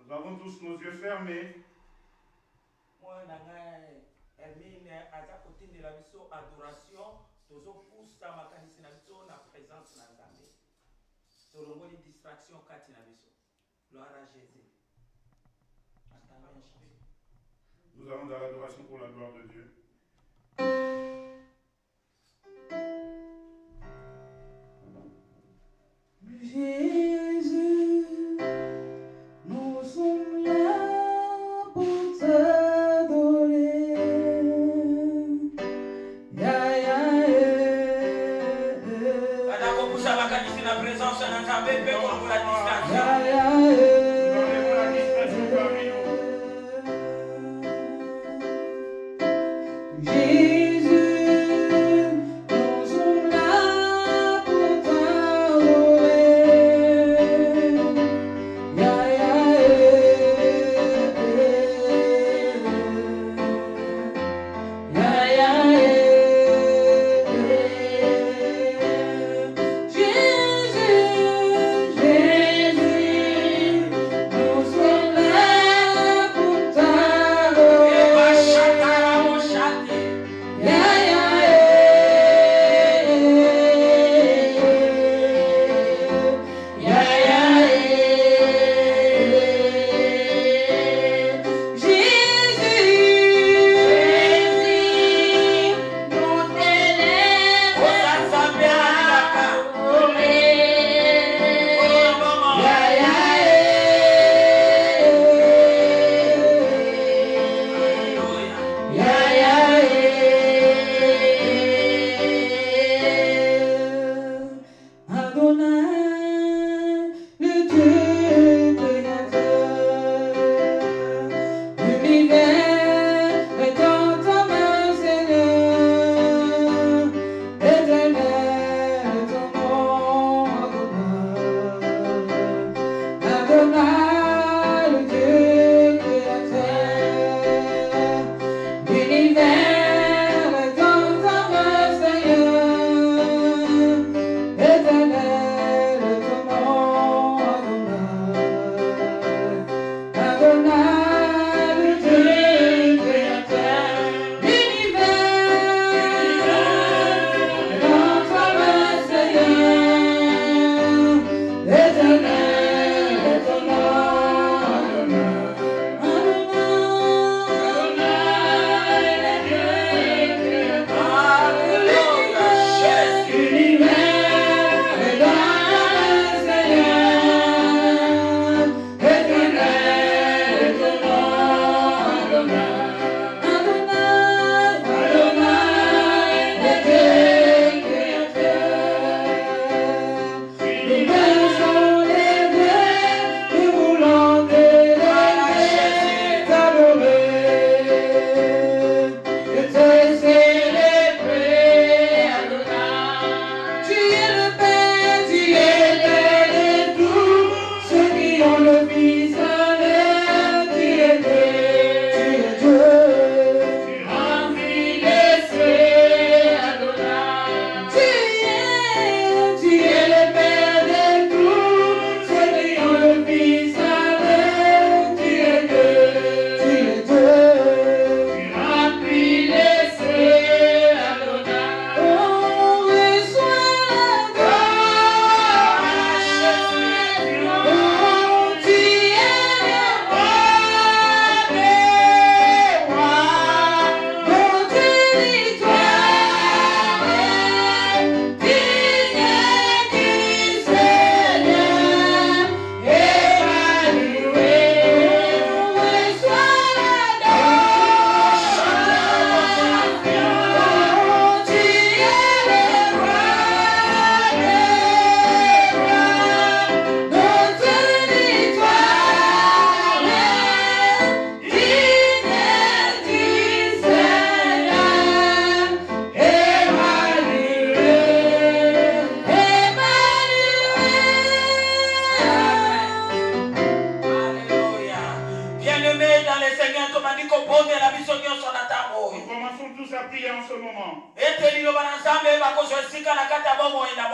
Nous avons tous nos yeux fermés. Nous allons dans l'adoration pour la gloire de Dieu. Jésus, nous sommes là pour t'adorer. Ya, ya,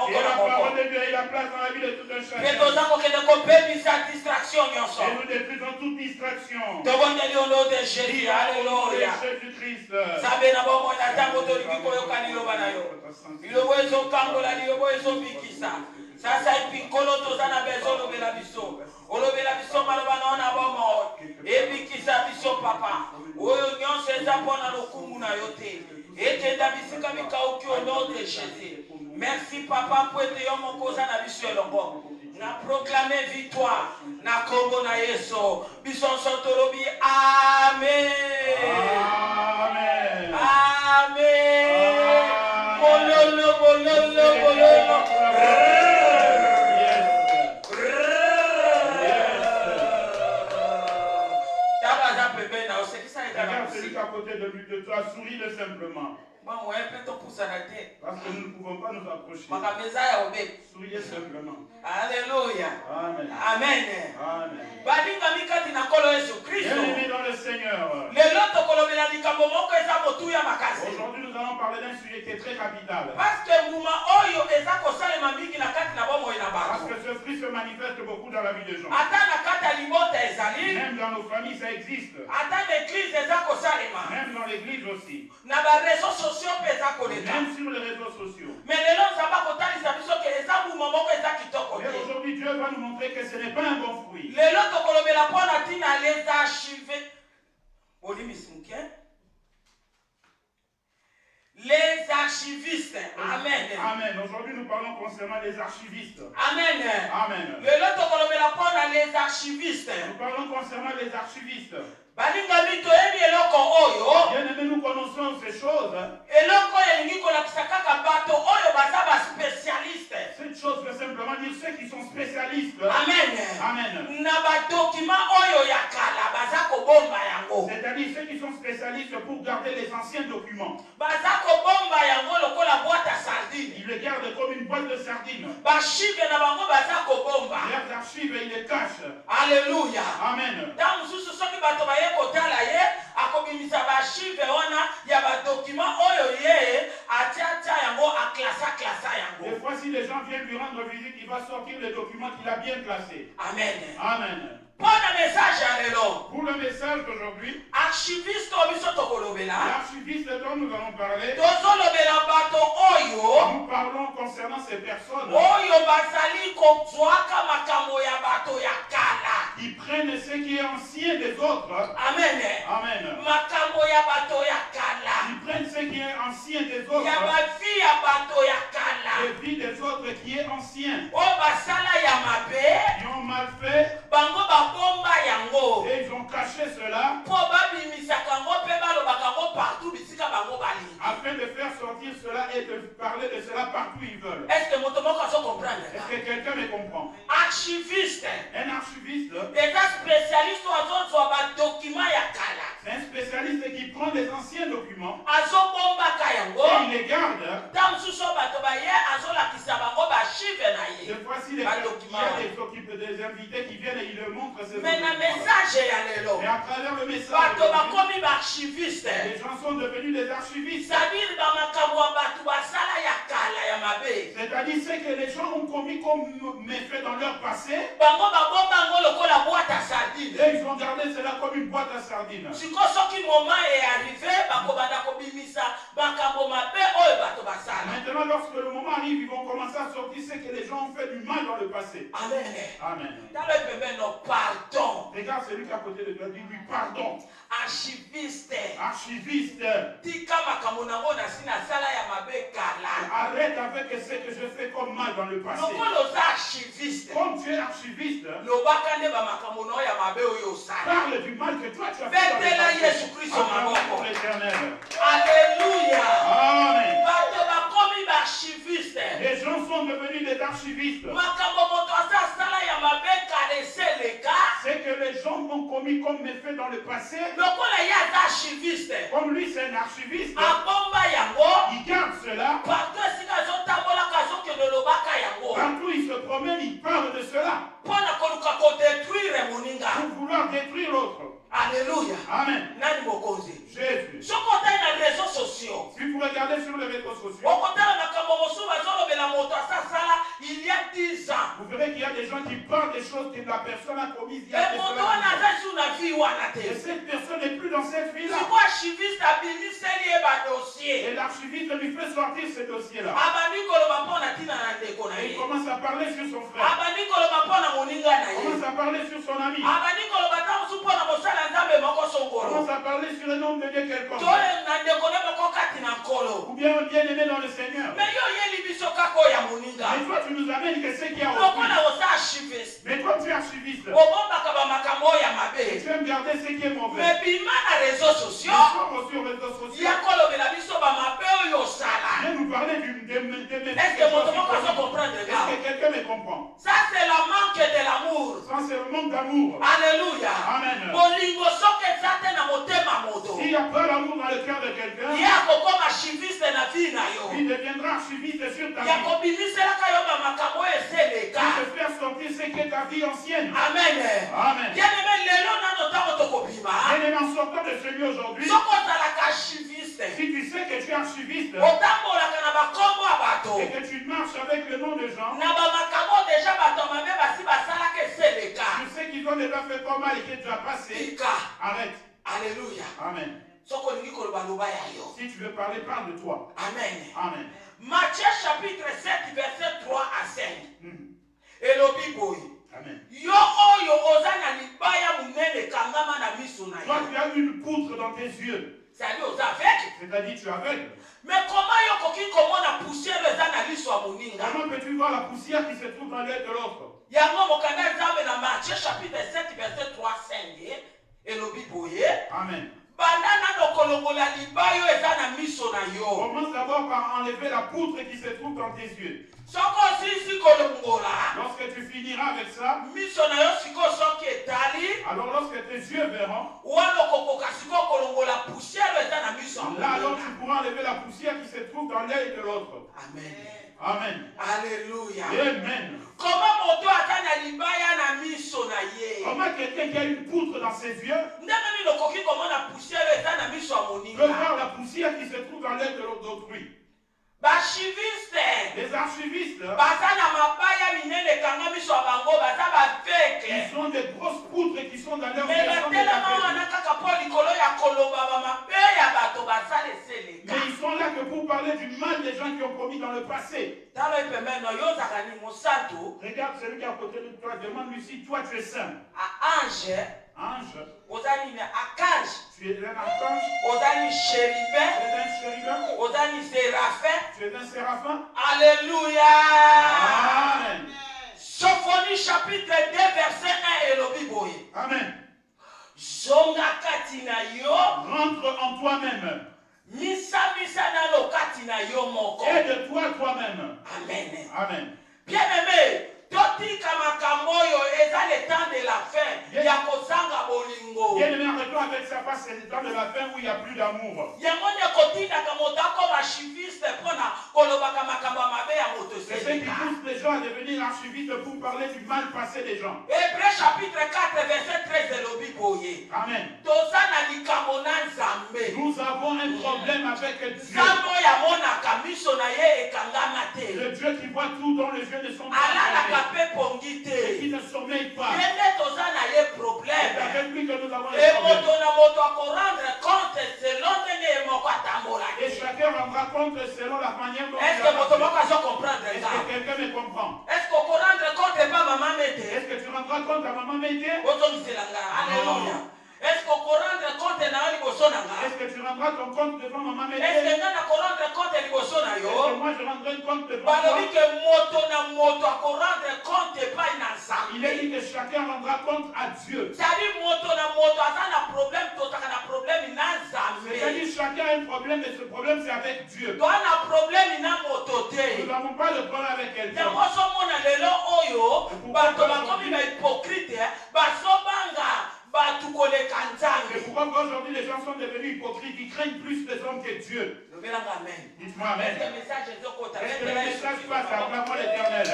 Et la parole de Dieu a la place dans la vie de tout un chacun. nyonso. Et nous détruisons toute distraction. Tobondeli au nom de Jésus. Alléluia. Jésus-Christ. Nzambe na bomoi na ntango tolingi koyoka liloba na yo. Liloba ezokangola, liloba ezobikisa. Sasa epi nkolo toza na bezo olobela biso. Olobela biso maloba na yo na bomoi. Ebikisa biso papa. Oyo nyonso eza mpona lokumu na yo te. Ekenda bisika mikauki au nom de Jésus. Merci papa po ete yo moko oza na biso elongo. Na proclamer victoire na kombo na Yesu. Biso nso tolobi amen. Amen. Amen. Bololo, bololo, bololo. Regarde celui qui est à côté de toi, souris-le simplement. Parce que nous ne pouvons pas nous approcher. Souriez simplement. Alléluia. Amen. Amen. Amen. Bien-aimés dans le Seigneur. Aujourd'hui, nous allons parler d'un sujet qui est très capital. Parce que ce fruit se manifeste beaucoup dans la vie des gens. Même dans nos familles, ça existe. Même dans l'église aussi. Même sur les réseaux sociaux. Mais aujourd'hui, Dieu va nous montrer que ce n'est pas un bon fruit. Les archivistes. Amen. Amen. Aujourd'hui, nous parlons concernant les archivistes. Amen. Amen. Les archivistes. Nous parlons concernant les archivistes. Bien-aimés, nous connaissons ces choses. Cette chose veut simplement dire ceux qui sont spécialistes. Amen. Amen. C'est-à-dire ceux qui sont spécialistes pour garder les anciens documents. Ils les gardent comme une boîte de sardines. Leurs archives, ils les cachent. Alléluia. Amen. Des fois, si les gens viennent lui rendre visite, il va sortir les documents qu'il a bien classés. Amen. Amen. Pour le message Pour le message d'aujourd'hui, l'archiviste dont nous allons parler, nous parlons concernant ces personnes qui prennent ce qui est ancien des autres. Amen. Amen. Ils prennent ce qui est ancien des autres. Les vies des autres qui est ancien. Ils ont mal fait. Et ils ont caché cela afin de faire sortir cela et de parler de cela partout où ils veulent. Est-ce que quelqu'un me comprend? Archiviste. Un archiviste, c'est un spécialiste c'est un spécialiste qui prend des anciens documents et il les garde. Des fois, si des invités qui viennent et ils le montrent ces documents. Mais à travers le message, les gens sont devenus des archivistes. C'est-à-dire ce que les gens ont commis comme méfaits dans leur passé. Et ils ont gardé cela comme une boîte à sardines. Maintenant, lorsque le moment arrive, ils vont commencer à sortir ce que les gens ont fait du mal dans le passé. Amen. Amen. Pardon. Regarde celui qui est à côté de toi, dis-lui pardon. Archiviste. Archiviste. Arrête avec ce que je fais comme mal dans le passé. Comme tu es archiviste, parle du mal que toi tu as fait dans le passé. Pour l'Éternel. Alléluia. Amen. Archiviste. Les gens sont devenus des archivistes. C'est que les gens ont commis comme méfait dans le passé. Comme lui c'est un archiviste, il garde cela. Partout il se promène, il parle de cela. Pour vouloir détruire l'autre. Alléluia. Amen. Jésus. Si vous regardez sur les réseaux sociaux, il y a 10 ans. vous verrez qu'il y a des gens qui parlent des choses que la personne a commise. Et cette personne n'est plus dans cette vie-là. Et l'archiviste lui fait sortir ce dossier-là. Il commence à parler sur son frère. Il commence à parler sur son ami. Il commence à parler sur le nom de Dieu quelqu'un. Ou bien un bien-aimé dans le Seigneur. Mais toi, tu nous amènes que ce qu'il y a au mais toi, tu es archiviste. Et tu aimes garder ce qui est mauvais. Mais puis, les réseaux sociaux, sur les réseaux sociaux. Viens nous parler d'une est-ce que quelqu'un me comprend? Ça, c'est le manque de l'amour. Ça, c'est le manque d'amour. Alléluia. Amen. S'il n'y a pas l'amour dans le cœur de quelqu'un, il deviendra archiviste sur ta vie. Il te faire sortir ce qui est ta vie ancienne. Amen. Amen. Bien-aimé, en sortant de celui aujourd'hui, si tu sais que tu es archiviste et que tu marches avec le nom de gens, tu sais qu'ils ont déjà fait pas mal et qui est déjà passé, arrête. Alléluia. Amen. Si tu veux parler, parle de toi. Amen. Amen. Matthieu chapitre 7, verset 3 à 5. Et le Bible. Amen. Toi, tu as une poutre dans tes yeux. C'est-à-dire aux aveugles. C'est-à-dire tu es aveugle. Mais comment la poussière les analyses sur Moninga? Comment peux-tu voir la poussière qui se trouve dans l'œil de l'autre? Il y a un moment dans Matthieu chapitre 7, verset 3 à 5. Et le Bible. Amen. Commence d'abord par enlever la poutre qui se trouve dans tes yeux. Lorsque tu finiras avec ça, alors lorsque tes yeux verront, là alors tu pourras enlever la poussière qui se trouve dans l'œil de l'autre. Amen. Amen. Alléluia. Amen. Comment quelqu'un qui a une poutre dans ses yeux peut voir la poussière qui se trouve dans l'œil de d'autrui? Les archivistes, ils ont des grosses poutres qui sont dans leur mais ils sont là que pour parler du mal des gens qui ont commis dans le passé. Regarde celui qui est à côté de toi, demande-lui si toi tu es saint. Ange. Tu es un archange. Tu es un séraphin. Alléluia. Amen. Sophonie chapitre 2 verset 1 et le Bible. Amen. Rentre en toi-même. Aide-toi toi-même. Amen. Amen. Bien-aimé, totika makamboyo eza le temps de la fin. Ya kozanga bolingo. Bien-aimé, arrête-toi avec ça parce que c'est le temps de la fin où il n'y a plus d'amour. Yangonya kotinda kamotako archiviste pona kolobaka makambo mabe ya moto. C'est ce qui pousse les gens à devenir archivistes pour parler du mal passé des gens. Hébreux chapitre 4 verset 13 de l'Obiboye. Amen. Tozana likamona nzambe. Nous avons un problème avec Dieu. Nzambo ya mona kamiso na ye ekangama te. Le Dieu qui voit tout dont les yeux ne sont pas fermés. Et qui ne sommeille pas. Yende tozana ye problème. C'est avec lui que nous avons les problèmes. Et moto na moto akorendre compte selon ndenge moko atambola. Et chacun rendra compte selon la manière dont est-ce que moto moko azo comprendre ça? Est-ce que quelqu'un me comprend? Est-ce qu'on rendre compte pas maman Mété? Est-ce que tu rendras compte à maman Mété? Alléluia. Est-ce qu'on rendre compte na liboso nanga? Est-ce que tu rendras ton compte devant maman Mété? Est-ce que nana ko rendre compte liboso na yo? Est-ce que moi je rendrai compte devant toi? Balobi que moto na moto ko rendre compte pas na nzambe. Il est dit que chacun rendra compte à Dieu. C'est-à-dire moto na moto azana problème totaka na problème na nzambe. C'est-à-dire chacun a un problème et ce problème c'est avec Dieu. Toi na problème na moto te. Nous n'avons pas de problème avec quelqu'un. Yango so mona lelo oyo bato bakomi ba hypocrite basobanga. C'est pourquoi aujourd'hui les gens sont devenus hypocrites, ils craignent plus les hommes que Dieu. Dites-moi amen. Est-ce que le message passe à l'amour éternel?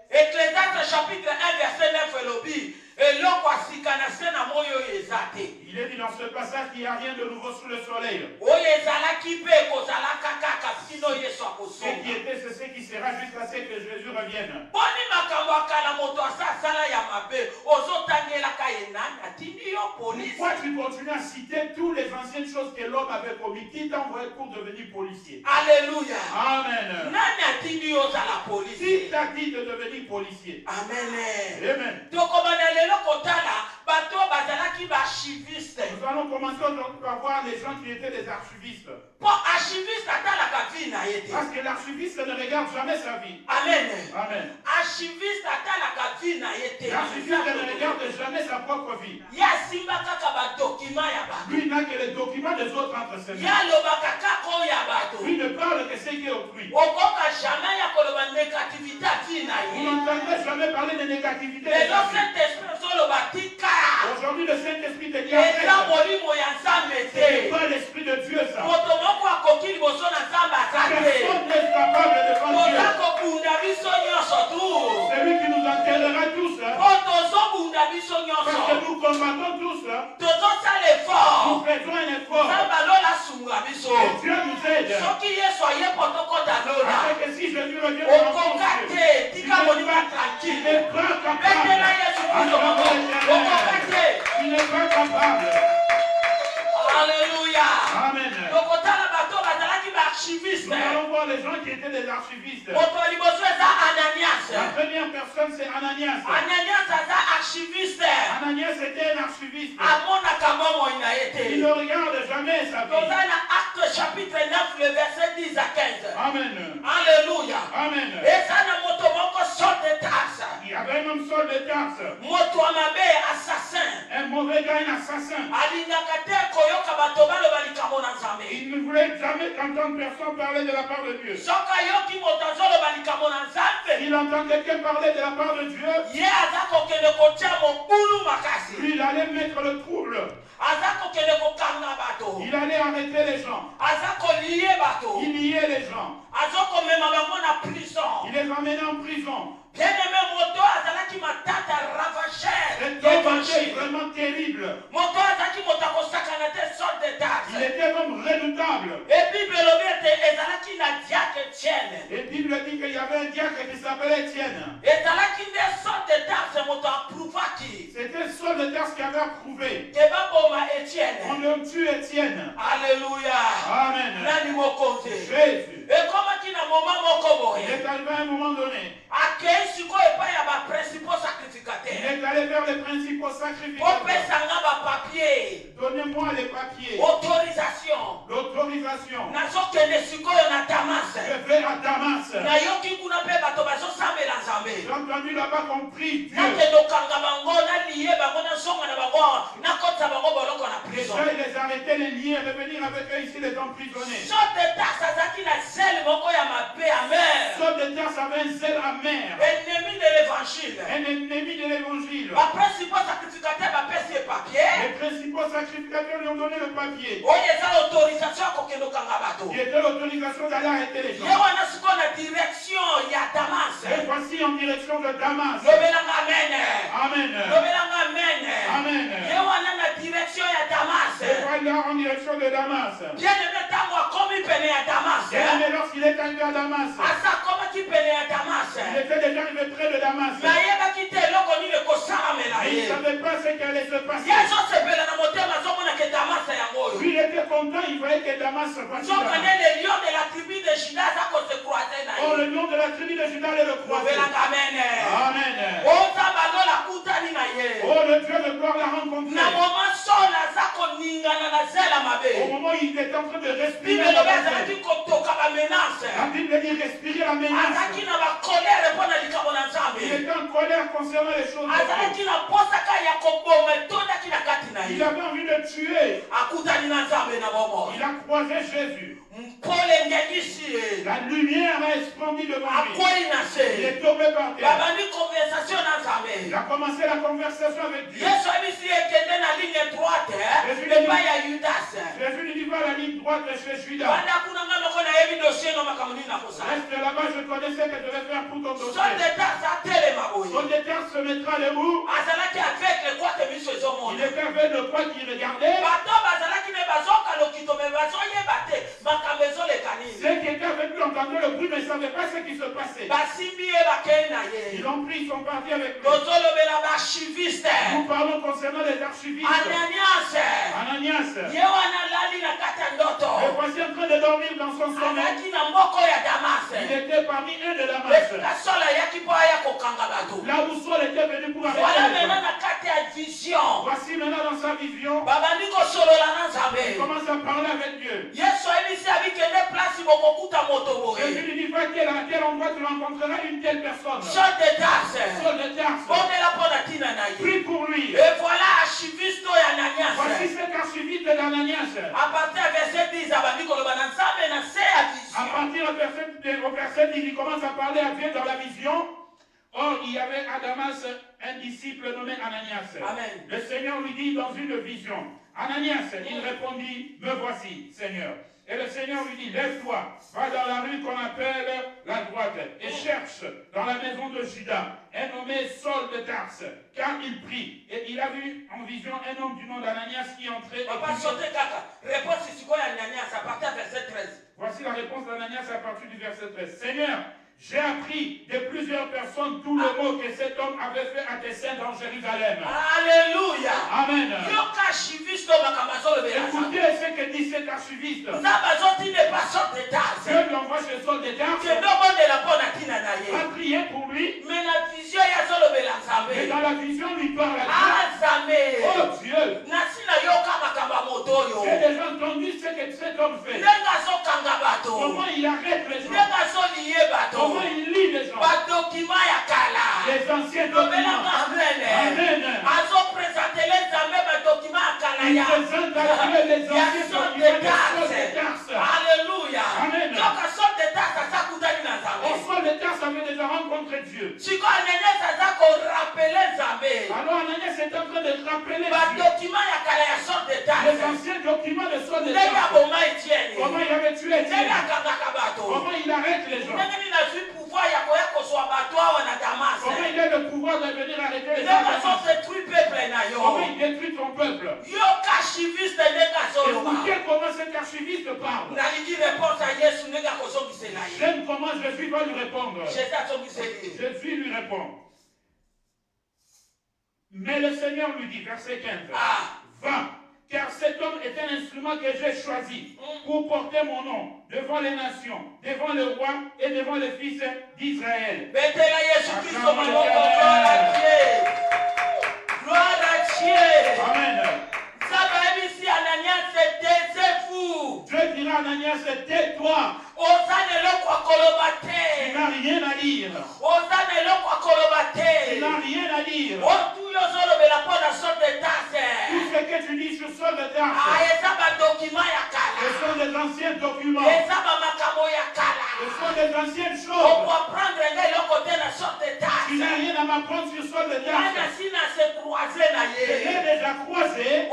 Ecclésiaste chapitre 1 verset 9 il est dit dans ce passage qu'il n'y a rien de nouveau sous le soleil. Ce qui était, c'est ce qui sera jusqu'à ce que Jésus revienne. Pourquoi tu continues à citer toutes les anciennes choses que l'homme avait commises? Qui t'a envoyé pour devenir policier? Alléluia. Amen. Qui t'a dit de devenir policier? Amen. Amen. Nous allons commencer aujourd'hui par voir les gens qui étaient des archivistes. Parce que l'archiviste ne regarde jamais sa vie. Amen. Amen. L'archiviste ne regarde jamais sa propre vie. Lui n'a que les documents des autres entre ses mains. Lui ne parle que ce qui est autrui. Vous n'entendrez jamais parler de négativité. Aujourd'hui, le Saint-Esprit te dit c'est pas l'Esprit de Dieu ça. Personne n'est capable de devant Dieu. C'est lui qui nous enterrera tous. Parce que nous combattons tous. Nous faisons un effort. Et Dieu nous aide. Parce que si Jésus revient, il n'est pas capable. Il n'est pas capable. Alléluia. Amen. Nous allons voir les gens qui étaient des archivistes. La première personne, c'est Ananias. Ananias était un archiviste. Il ne regarde jamais sa vie. Acte chapitre 9, le verset 10 à 15. Amen. Alléluia. Amen. Il y avait un homme Saul de Tarse. Un mauvais gars, un assassin. Il ne voulait jamais qu'entendre personne parler de la part de Dieu. S'il entend quelqu'un parler de la part de Dieu, lui, il allait mettre le trouble. Il allait arrêter les gens. Il liait les gens. Il les emmenait en prison. Cet homme était vraiment terrible. Il était un homme redoutable. Et Bible dit qu'il y avait un diacre qui s'appelait Étienne. C'était Saul de Tarse qui avait approuvé. On ne tue Étienne. Alléluia. Amen. Jésus. Il est arrivé à un moment donné. Il est allé vers les principaux sacrificateurs. Donnez-moi les papiers. Autorisation. L'autorisation. Je vais à Damas. J'ai entendu là-bas qu'on prie Dieu. Déjà, il les arrêtait, les lier, revenir avec eux ici, les emprisonnés. Saul de Tarse avait un zèle amer. Ennemi de l'évangile. Un ennemi de l'évangile. Les principaux sacrificateurs lui ont donné le papier. Qui était l'autorisation d'aller arrêter les gens. Et voici en direction de Damas. Amen. Amen. Et voilà en direction de Damas. Et lorsqu'il est arrivé à Damas, il était déjà arrivé près de Damas. Et il ne savait pas ce qui allait se passer. Lui, il était content, il voyait que Damas se passait. Oh, le nom de la tribu de Juda allait le croiser. Amen. Oh, le Dieu de gloire l'a rencontré. Au moment où il était en train de respirer la Bible dit respirer la menace. Il était en colère concernant les choses de Dieu. Il avait envie de tuer. Il a croisé Jésus. La lumière a explondi devant lui. Il est tombé par terre. Il a commencé la conversation avec Dieu. Jésus lui dit va à la ligne droite chez Judas. Reste là-bas, je connaissais que je devais faire pour ton dossier. Saul de Tarse se mettra debout. Il était aveugle de quoi qu'il regardait. Ceux qui étaient avec lui entendaient le bruit mais ne savaient pas ce qui se passait. Ils l'ont pris, ils sont partis avec lui. Nous parlons concernant les archivistes. Ananias. Le voici en train de dormir dans son sommeil. Il était parmi un de Damas. Là où Saul était venu pour arrêter. Voici maintenant dans sa vision. Il commence à parler avec Dieu. Jésus lui dit, va à quel endroit tu rencontreras une telle personne. Saul de Tarse. Prie pour lui. Et voilà archiviste d'Ananias. Voici cet archiviste d'Ananias. À partir du verset 10, à partir au verset 10, il commence à parler à Dieu dans la vision. Or, il y avait à Damas un disciple nommé Ananias. Amen. Le Seigneur lui dit dans une vision, Ananias, il répondit, me voici, Seigneur. Et le Seigneur lui dit, lève-toi, va dans la rue qu'on appelle la droite, et cherche dans la maison de Judas un nommé Saul de Tarse, car il prie. Et il a vu en vision un homme du nom d'Ananias qui entrait. Voici la réponse d'Ananias à partir du verset 13. Seigneur, j'ai appris de plusieurs personnes tout le mot que cet homme avait fait à tes saints dans Jérusalem. Alléluia. Amen. Écoutez ce que dit cet archiviste. Dieu l'envoie chez Saul de Tarse. A prié pour lui. Et dans la vision, lui parle à Dieu. Oh Dieu. J'ai déjà entendu ce que cet homme fait. Comment il arrête les gens. Comment il lit les gens. Les anciens documents. Amen. Il présente à Dieu les anciens documents de Saul de Tarse. Alléluia. Amen. Saul de Tarse avait déjà rencontré Dieu. Alors Ananias est en train de rappeler les anciens documents de Saul de Tarse. Comment il avait tué Étienne. Comment il arrête les gens. Comment il a le pouvoir de venir arrêter les gens. Comment il détruit ton peuple. Écoutez comment cet archiviste parle. J'aime comment Jésus va lui répondre. Jésus lui répond. Mais le Seigneur lui dit, verset 15, va, car cet homme est un instrument que j'ai choisi pour porter mon nom devant les nations, devant le roi et devant les fils d'Israël. Gloire à Dieu. Amen. Dieu dira à Ananias, tais-toi. Tu n'as rien à dire. Tu n'as rien à dire. Tout ce que tu dis sur Saul de Tarse, ce sont des anciens documents. Ce sont des anciennes choses. Tu n'as rien à m'apprendre sur Saul de Tarse. Je l'ai déjà croisé.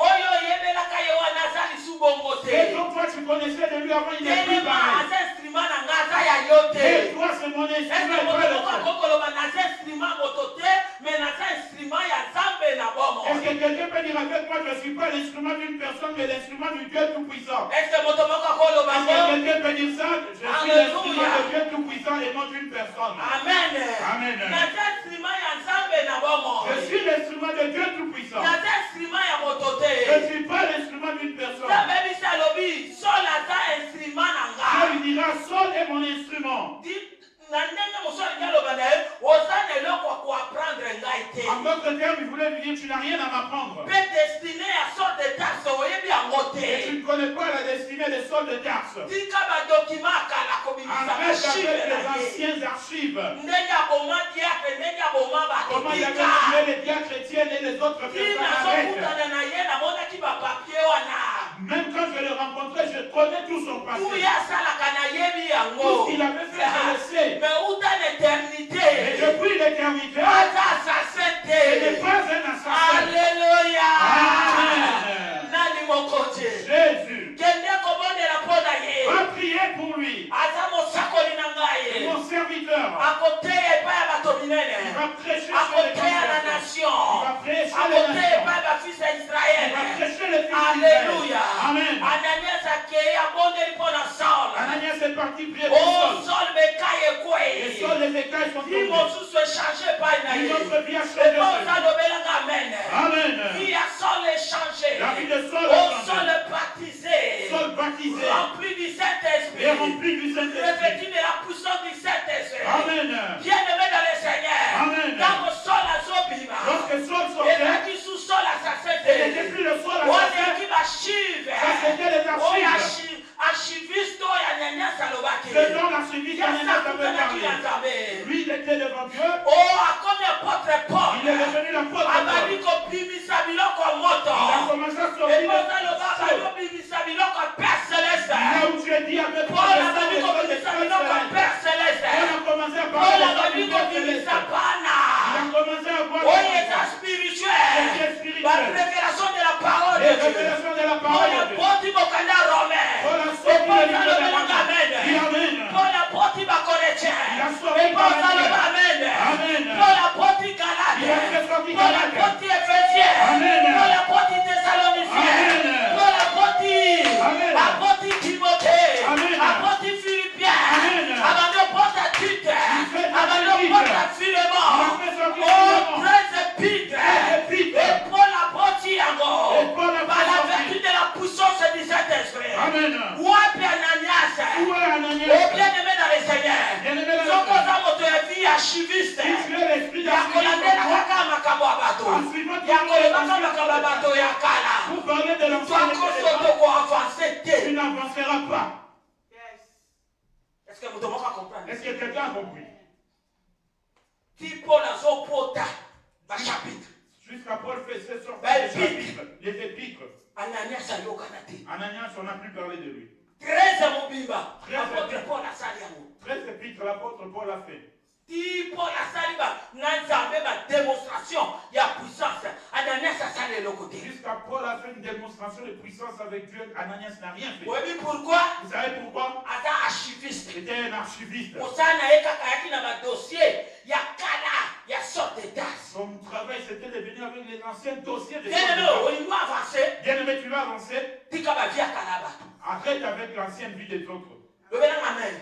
Et donc toi tu connaissais de lui avant, il n'est plus pareil. Et toi c'est mon instrument. Est-ce que quelqu'un peut dire avec moi, je ne suis pas l'instrument d'une personne, mais l'instrument du Dieu Tout-Puissant? Est-ce que quelqu'un peut dire ça? Je suis l'instrument de Dieu Tout-Puissant et non d'une personne. Amen. Amen. Je suis l'instrument de Dieu Tout-Puissant. Je ne suis pas l'instrument d'une personne. Je lui dira, Saul est mon instrument. En d'autres termes, il voulait lui dire, tu n'as rien à m'apprendre. Et tu ne connais pas la destinée de Saul de Tarse. Arrête avec les anciennes archives. Comment il avait tué les diacres chrétiens et les autres personnes. Arrête. Même quand je l'ai rencontré, je connais tout son passé. Tout ce qu'il avait fait, je le sais. Et depuis l'éternité, ce n'est pas un assassin. Alléluia. Jésus. Va prier pour lui. Mon serviteur. Il va prêcher sur les nations. Il va prêcher sur prêcher les nations. Il va prêcher les fils d'Israël. Alléluia. Amen. Ananias accueillit abondé pour la Saul. Ananias est parti prier pour Oh, Saul. Saul me caille quoi? Et Saul, les écailles sont Dis tombées. mon sous se charger par Et une notre vie a et changé. bon, ça le bélang, amen. Amen. Vie à Saul est changé. La vie de Saul a Oh, changé. Saul est baptisé. Saul baptisé Rempli du Saint-Esprit. et rempli du Saint-Esprit. Revêtu de la puissance du Saint-Esprit. Amen. Bien-aimé dans le Seigneur. Amen. Dans Saul à Zobima. Lorsque Saul Et sortait, là qui sous Saul à sa il n'était plus le Saul on assassin. est qui va chive. Ça, c'était les archives. Archiviste ya Ananias alobaki. C'est dans l'archiviste Ananias avait parlé. Lui, Lui, il était devant Dieu. oh, akomi apôtre Paul. Il est devenu l'apôtre Paul. Abali kopimisa biloko moto. Il a commencé à sortir Et le Paul alobaka Saul. yobimisa biloko Père Céleste. Là où tu es dit avec Paul abali kopimisa biloko Père Céleste. Paul a commencé à Paul parler abali de Père Céleste. kopimisa Il bana. a commencé à voir Oh, il est spirituel. Il est spirituel. La révélation de la parole les de Dieu. révélations de la Paul parole a de Dieu. porté mon canard romain. Paul a Et sorti Paul le livre a de le la amen. Dis Amen. Paul a porté ma chrétien. Il a sorti Et Paul a Galates. le amen. Amen. Paul a porté Galate. Il a fait sortir Paul a Galates. porté Éphésiens. Amen. Paul a porté Thessaloniciens. Amen. Paul a porté. Amen. A porté Timothée. Amen. A porté Philippiens. Amen. Avant de porter Tite. fait Avant de sortir porter Tite. Philémon. Il a fait sortir Oh, Philémon. 13 épîtres. 13 épîtres. Et Paul a porté encore. Et Paul a Par la sorti. vertu de la puissance du Saint-Esprit. Amen. Wapi Ananias. Où est Ananias? Oh, bien-aimé dans le Seigneur. Bien-aimé dans le Soko Seigneur. za moto ya vie archiviste. Si tu es l'esprit Ya kolandela d'archiviste, kaka makambo ya bato. en suivant Ya toujours kolobaka les makambo ya bato ya kala. pour parler de l'ancien Soko soto ko avancer tu te. n'avanceras pas. Est-ce que moto moko comprendre? Est-ce que quelqu'un a compris? Ti Paul azopota ba chapitre. Jusqu'à Paul fait ses sorties Ben, des chapitres, les épîtres. Ananias ayokana te. Ananias, on n'a plus parlé de lui. 13 mobimba. 13 Apôtre Paul asali yango. 13 épîtres, l'apôtre Paul a fait. Ti Paul asali ba nzambe ba démonstration ya puissance. Ananias asali eloko te. Jusqu'à Paul a fait une démonstration de puissance avec Dieu. Ananias n'a rien fait. Oyebi pourquoi? Vous savez pourquoi? Aza archiviste. C'était un archiviste. Osana ye kaka yaki na ba dossier ya kala ya sorte d'as. Son travail, c'était de venir avec les anciens dossiers de Bien-aimé, olingo avancer. Bien-aimé, tu vas avancer. Tika ba via kala bato. Arrête avec l'ancienne vie des autres. Lobela amen.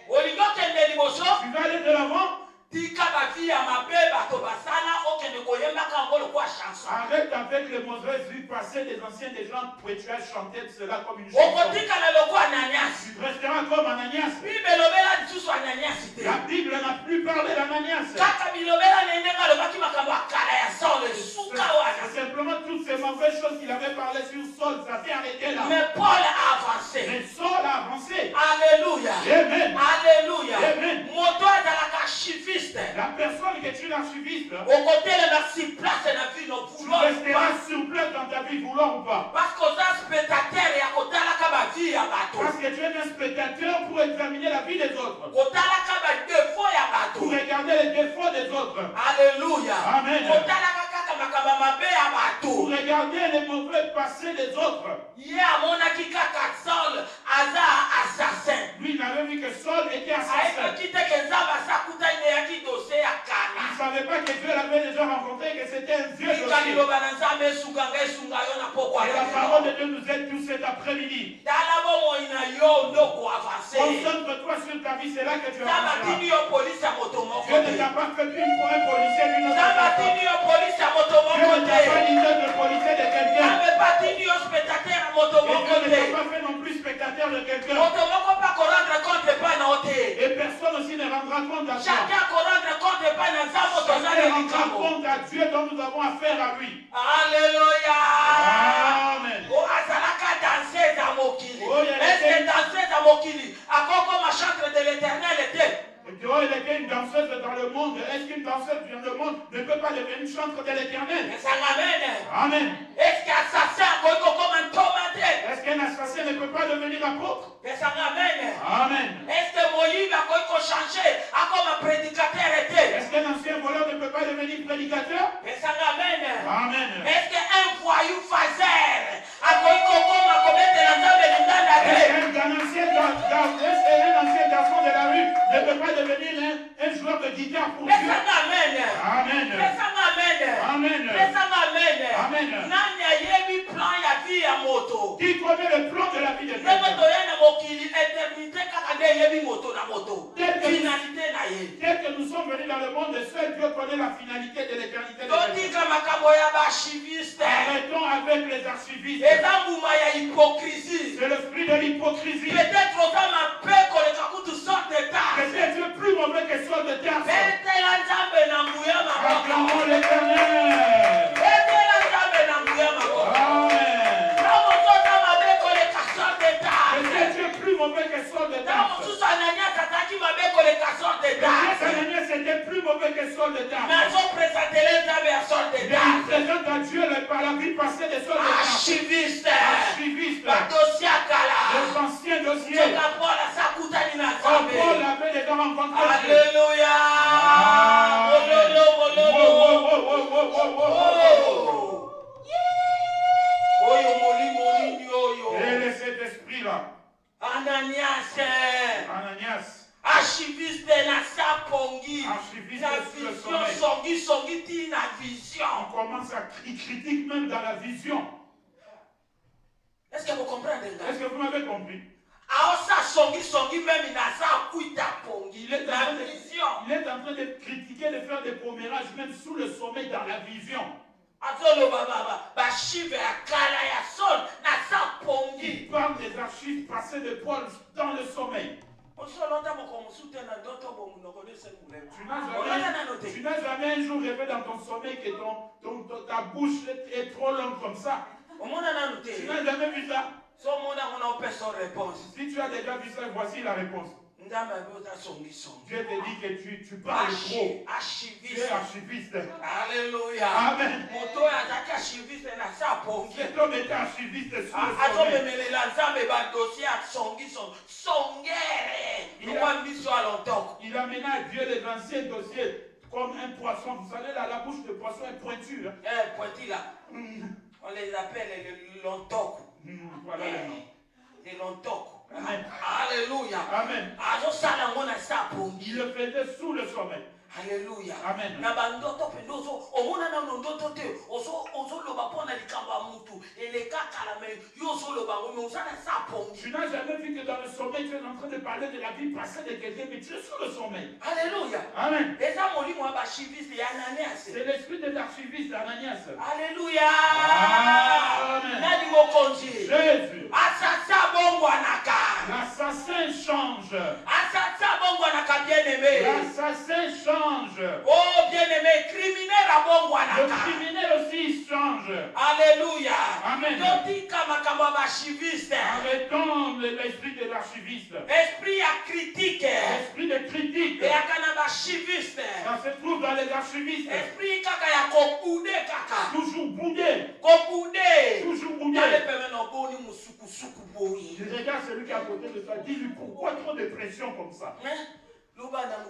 Olingo kende liboso. Tu vas aller de l'avant. Tika ba via mabe bato basala okende koyemba kangolo kwa chanson. Arrête avec les mauvaises vies passées des anciens des gens pour tu as chanté cela comme une chanson. Okotika na loko Ananias. Tu resteras comme Ananias. Bible lobela lisusu Ananias te. La Bible n'a plus parlé d'Ananias. Kaka bilobela nendenga lobaki makambo akala ya Saul suka wana. C'est simplement toutes ces mauvaises choses qu'il avait parlé sur Saul, ça s'est arrêté là. Mais Paul a avancé. Mais Saul a avancé. Alléluia. Amen. Alléluia. Amen. Moto azalaka archiviste. La personne qui est une archiviste, Au côté de la si place na vie no tu vouloir resteras sur place dans ta vie, vouloir ou pas. parce que ça spectateur ya kotalaka ba vie ya bato. Parce que tu es un spectateur pour examiner la vie des autres. Kotalaka ba défaut ya Pour bato. regarder les défauts des autres. Alléluia. Amen. Kotalaka kaka makamba mabe ya Pour bato. regarder les mauvais passés des autres. Ye amonaki kaka Saul aza assassin. Lui, il avait vu que Saul était assassin. Ayebaki te ke nzambe asakuta ine yaki dossier ya Il kana. ne savait pas que Dieu l'avait déjà rencontré, que c'était un vieux Tika dossier. liloba na nzambe esunga nga esunga yo na pokwa Et la na parole yo. de Dieu nous aide tous cet après-midi. Tala bomoi na yo ndoko avancer. Concentre-toi sur ta vie, c'est là que tu Nzambe avanceras. atindi yo polisi ya moto moko Dieu ne te. t'a pas fait une pour un policier d'une autre Nzambe personne. atindi yo polisi ya moto Dieu moko ne t'a pas te. lisé de policier de quelqu'un. Nzambe pa atindi yo spectateur ya moto Et moko Dieu ne t'a te. pas fait non plus spectateur de quelqu'un. Moto moko pa korendre compte epai na yo te. Et personne aussi ne rendra compte à toi. Chacun korendre compte epai na nzambe Chacun tozali rendra likambo. compte à Dieu dont nous avons affaire à lui. Alléluia. Amen. O azalaka danseuse ya mokili. Oh, il y a Est-ce que les- danseuse ya mokili akokoma chantre de l'éternel te? Et puis, oh, il était une danseuse dans le monde. Est-ce qu'une danseuse dans le monde ne peut pas devenir chantre de l'éternel? Esanga amen. Amen. Est-ce que assassin akoki kokoma ntoma te? Est-ce qu'un assassin ne peut pas devenir apôtre? Esanga amen. Amen. Est-ce que moyibi akoki kochanger akoma prédicateur te? Est-ce qu'un ancien voleur ne peut pas devenir prédicateur? Esanga amen. Amen. Est-ce qu'un voyou fazer akoki kokoma kometela nzambe linganda te? Est-ce qu'un ancien garçon de la rue ne peut pas devenir un joueur de guitare pour Dieu? Esanga amen. Amen. Esanga amen. Amen. Esanga Dès que nous sommes venus dans le monde, seul Dieu connaît la finalité de l'éternité. Arrêtons avec les archivistes. C'est le fruit de l'hypocrisie. Peut-être C'est Dieu plus mauvais que sol de terre. Acclamons l'Éternel. C'est Dieu plus mauvais que sol de terre. Ananias était plus mauvais que sol de terre. Mais il présente à Dieu par la vie passée des sols de terre. Archivistes. Les anciens dossiers. Quand Paul avait déjà rencontré Dieu. Alléluia. Et cet esprit-là. Ananias. Archiviste na sapongi. Archiviste na vision songi ti na vision. On commence à critiquer même dans la vision. Est-ce que vous comprenez? Est-ce que vous m'avez compris? Il est en train de critiquer, de faire des commérages même sous le sommeil dans la vision. Il parle des archives passées de Paul dans le sommeil. Tu n'as jamais un jour rêvé dans ton sommeil que ta bouche est trop longue comme ça. Tu n'as jamais vu ça? Si tu as déjà vu ça, voici la réponse. Dieu te dit que tu parles trop. Tu es archiviste. Alléluia. Amen. Cet homme était archiviste sur le sommeil. Il amena à Dieu les anciens dossiers comme un poisson. Vous savez, là, la bouche de poisson est pointue. Hein? Pointue là. On les appelle les lontoku. Voilà le nom. Les lontoku. Amen. Alléluia. Amen. Il le faisait sous le sommeil. Alléluia. Amen. Tu n'as jamais vu que dans le sommeil, tu es en train de parler de la vie passée de quelqu'un, mais tu es sous le sommeil. Alléluia. Amen. C'est l'esprit des archivistes, Ananias. Alléluia. Amen. Jésus. L'assassin change. L'assassin change. Oh bien-aimé, criminel à bon Le criminel aussi change. Alléluia. Amen. Arrêtons l'esprit de l'archiviste. Esprit à critique. Esprit de critique. Et à archiviste. Ça se trouve dans les archivistes. Esprit kaka ya kokude kaka. Toujours boudé. Kokude. Toujours boudé. Tu regardes celui qui est à côté de toi. Dis-lui pourquoi trop de pression comme ça. Pourquoi trop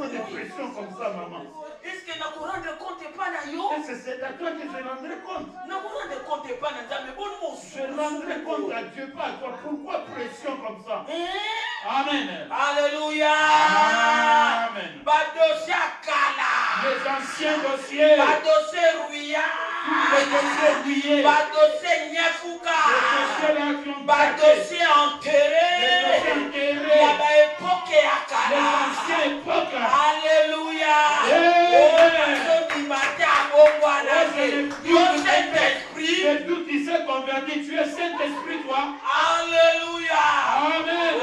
de pression comme ça, maman? Est-ce que nous nous rendons compte pas d'ailleurs? C'est à toi que je rendrai compte. Nous nous rendons compte pas d'ailleurs. Je rendrai compte à Dieu, pas à toi. Pourquoi pression comme ça? Amen. Alléluia. Amen. Les anciens dossiers. Les dossiers rouillés. Les dossiers enterrés. Les anciennes époques. Alléluia. C'est tout qui s'est converti. Tu es Saint-Esprit, toi. Alléluia. Amen.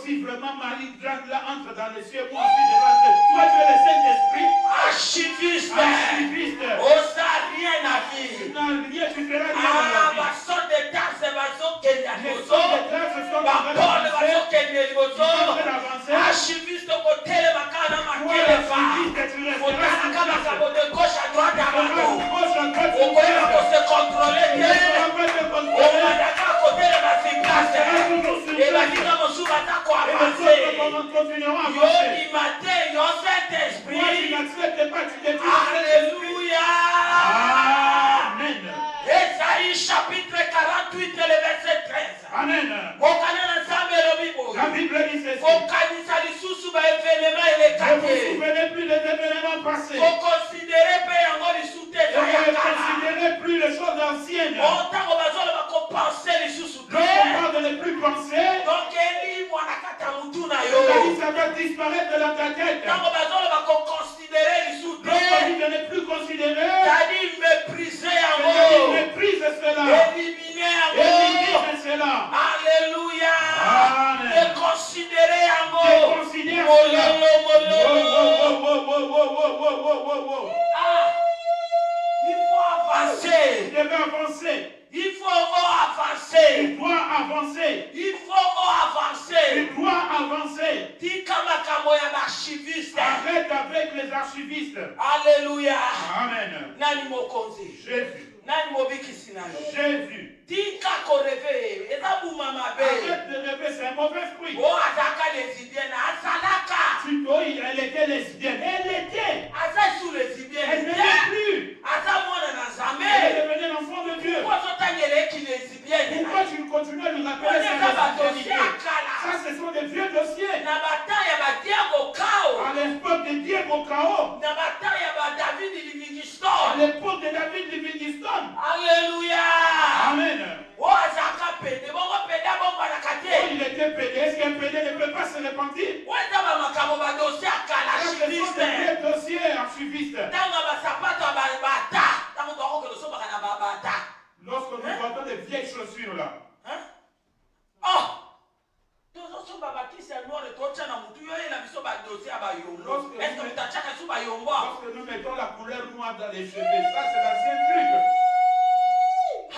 Si vraiment Marie-Jeanne là entre dans les cieux, moi aussi je rentre. Toi tu es le Saint-Esprit. Archiviste. Oh, ça rien à vivre. Non, rien, tu feras rien à la vie. Archiviste côté le makana makele fa. De gauche à droite à droite. On peut se contrôler. On va d'accord côté le mafikas. Et la vie dans mon sous attaque à avancer. Yo du matin, yo Saint-Esprit. Alléluia. Amen. Esaïe chapitre 48 le verset 13. Amen. La Bible dit ceci. Ne vous souvenez plus des événements passés. penser, donc ça va disparaître de ta tête. Lorsqu'on dit de ne plus considérer, mépriser méprise cela. éliminer Élimine cela. Alléluia. Amen. Déconsidérer Déconsidère cela. Il faut avancer. Tu devais avancer. Il faut avancer. Tu dois avancer. Il faut avancer. Tu dois avancer. Arrête avec les archivistes. Alléluia. Amen. Nani mokonzi. Jésus. Nani mobikisi nayo. Jésus. Tika koreve. Eza bumama be. Arrête de rêver, c'est un mauvais fruit. O azaka lesbienne. Asalaka. Elle était lesbienne. Elle était. Asa sous lesbienne. Elle ne l'est plus. Asa mwana na Elle zame. est devenue l'enfant de Dieu. Pourquoi totangele ki lesbienne? Pourquoi tu continues à lui rappeler sa lesbiennité? Ça, ce sont des vieux dossiers. Na bataya ba Diego Kao. À l'époque de Diego Cao. Na bataya ba David À Livingstone. l'époque de David Livingstone. Alléluia. Amen. O azaka pede. Bongo pede bongo Oh, anakate. il était pédé. Est-ce qu'un pédé ne peut pas se repentir? Wenda ba makabo ba dossier akala Ça, ce sont des archiviste. vieux dossiers archivistes. Tanga ba sapato ba bata. Tanga to ko so ba kana ba bata. Lorsque nous voyons des vieilles chaussures là. Hein? Oh! Tozo baba kisi alore tocha na mutu yo ela biso ba dossier ba yombo. Est-ce que mutachaka su ba yombo? Lorsque nous mettons la couleur noire dans les cheveux, ça c'est l'ancien truc.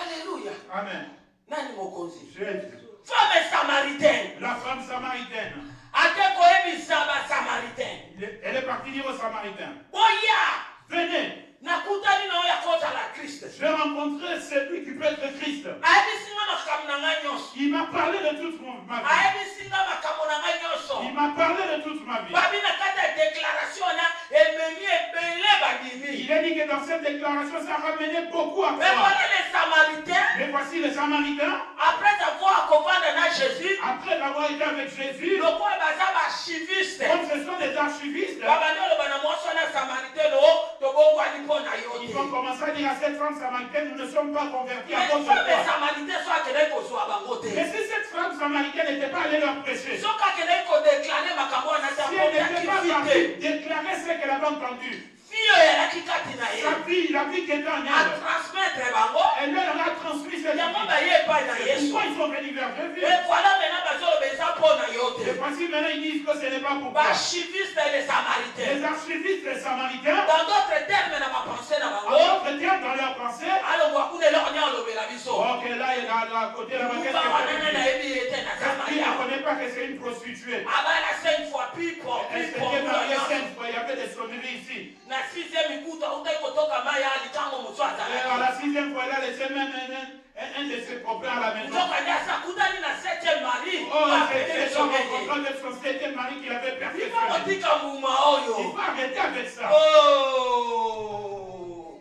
Alléluia. Amen. Nani mokonzi? Jésus. Femme samaritaine. La femme samaritaine. Ateko ebisa ba samaritaine. Elle est partie dire aux Samaritains. Oya! Venez. Nakutani na oya kota la Christ. J'ai rencontré celui qui peut être Christ. Ayebisinga makambo na ngai nyonso. Il m'a parlé de toute ma vie. Ayebisinga makambo na ngai nyonso. Il m'a parlé de toute ma vie. Babi na kata déclaration na ememi ebele badimi. Il a dit que dans cette déclaration, ça a ramené beaucoup à Mais croire. voilà les Samaritains. Mais voici les Samaritains. Après avoir accompagné Jésus, Après avoir été avec Jésus, le quoi baza ba archiviste. comme ce sont des archivistes, Babandolo bana mwaso na Samaritain lo to bongo alipo na ils yote. vont commencer à dire à cette femme samaritaine, nous ne sommes pas convertis à Mais cause de comme les toi. Samaritains sont akene ko so abangote. Mais si cette femme samaritaine n'était pas allée leur prêcher, So ka kene ko déclarer makambo na ta si elle n'était pas propre partie déclarer ce qu'elle avait entendu, Fille ya kikati na ye. sa fille, la vie qui était en A elle, transmettre bango. elle leur a transmis cette Ya vie. mamba ye pa na C'est Yesu. pourquoi ils sont venus vers Jésus. Et voilà maintenant bazolo beza po na Et yote. voici maintenant ils disent que ce n'est pas pour Ba toi. archiviste les Samaritains. Les archivistes, les Samaritains, Dans d'autres termes na ma pensée na en bango. d'autres termes, dans leur pensée, Alors wakune lo nya lo bela biso. ok, là, il y a à côté là-bas, qu'est-ce Kuba qu'elle wanene na fait? ebi ete na Cette fille ne Samaria. connaît pas que c'est une prostituée. Abana 5 fois people. Elle s'était mariée 5 fois, il y avait des sonneries ici. Na 6e ikuta utai kotoka maya alitango Et muswaza. à la 6e fois, elle a laissé même un de ses copains à la maison. Kutoka ndasa kutani na 7e mari. Oh, c'était son contrat de son 7e mari qui avait Ifa perfectionné. motika muma Il oyo. faut arrêter avec ça. Oh.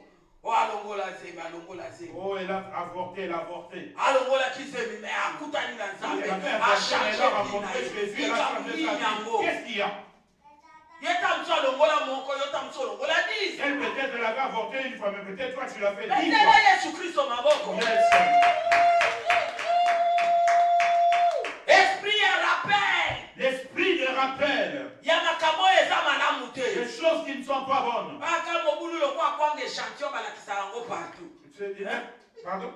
Alongola zema, alongola zema. Oh, elle a avorté, elle a avorté. Alongola kizemi mais akutani na Nzambe. Elle a A fait elle a rencontré changé Jésus, vie elle a na changé sa vie. yango. Qu'est-ce qu'il y a? Yeta mtu alongola moko yota mtu alongola 10. Elle peut-être elle avait avorté une fois, mais peut-être toi tu l'as fait 10 Betela fois. Yesu Kristo maboko. Yes. Esprit ya rappel. L'esprit de rappel. Ya makambo eza malamu te. Des choses qui ne sont pas bonnes. Aka mobulu lokwa kwanga échantillon balakisa yango partout. Tu dis, pardon?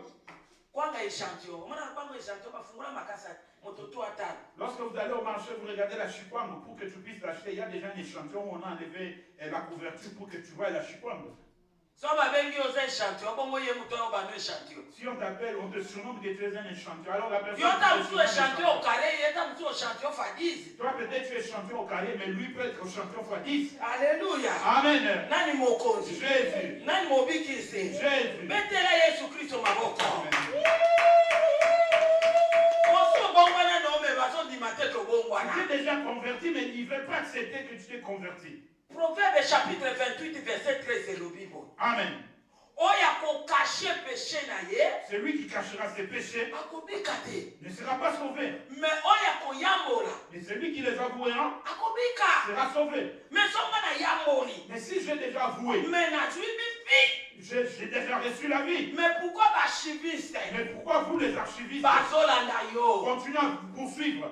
Kwanga échantillon. Mwana kwanga échantillon bafungula makasa moto tu atano. Lorsque vous allez au marché, vous regardez la chikwang pour que tu puisses l'acheter. Il y a déjà un échantillon où on a enlevé la couverture pour que tu vois la chikwang. So babengi oza échantillon bongo ye muto yo bano échantillon. Si on t'appelle, on te surnomme que tu es un échantillon. Alors la personne. Yota te mtu surnomme échantillon au carré, yeta mtu échantillon fa 10. Toi, peut-être tu es échantillon au carré, mais lui peut être échantillon fois 10. Alléluia. Amen. Nani mokonzi? Jésus. Nani mobikisi? Jésus. Betela Yesu Kristo maboko. Amen. Oso bongwana no me baso di mateto bongwana. Tu es déjà converti, mais il ne veut pas accepter que tu t'es converti. Proverbe chapitre 28 verset 13 c'est le Bible. Amen. Oya ko cacher péché na ye. Celui qui cachera ses péchés Akobika te. ne sera pas sauvé. Mais oya ko yambola. Mais celui qui les avouera Akobika. sera sauvé. Mais songa na yamboli. Mais si j'ai déjà avoué, Mais na tui bibi. j'ai déjà reçu la vie. Mais pourquoi archiviste? Mais pourquoi vous les archivistes continuez à vous poursuivre?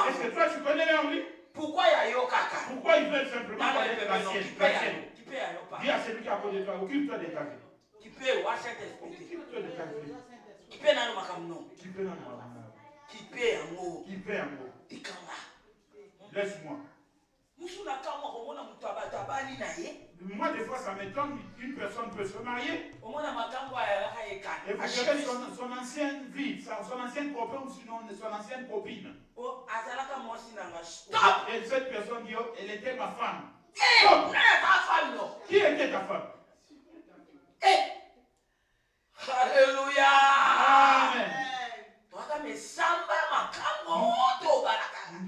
Est-ce que toi tu connais leur vie? Pourquoi ils veulent simplement connaître la sienne? Dis à celui qui est à côté de toi, occupe-toi de ta vie. Occupe-toi de ta vie. Qui peut amour. Laisse-moi. Moi, des fois, ça m'étonne qu'une personne peut se marier. Et vous verrez son ancienne vie, son ancienne copain ou sinon son ancienne copine. Et cette personne dit, oh, elle était ma femme. Stop. Qui était ta femme? Alléluia. Amen.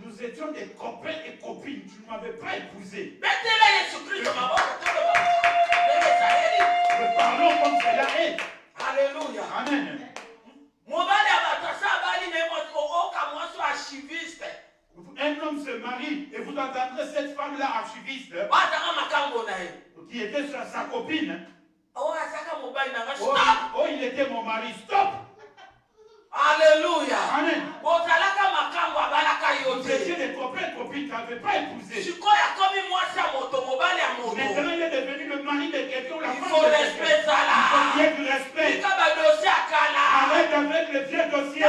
Nous étions des copains et copines. Tu ne m'avais pas épousé. Parlons comme cela est. Alléluia. Amen. Un homme se marie et vous entendrez cette femme-là archiviste qui était sa copine. Oh, il était mon mari. Stop. Alléluia. Amen. Vous étiez des copains, copines, tu n'avais pas épousé. Maintenant, il est devenu le mari de quelqu'un ou la femme de quelqu'un. Il faut qu'il y ait du respect. Arrête avec le vieux dossier.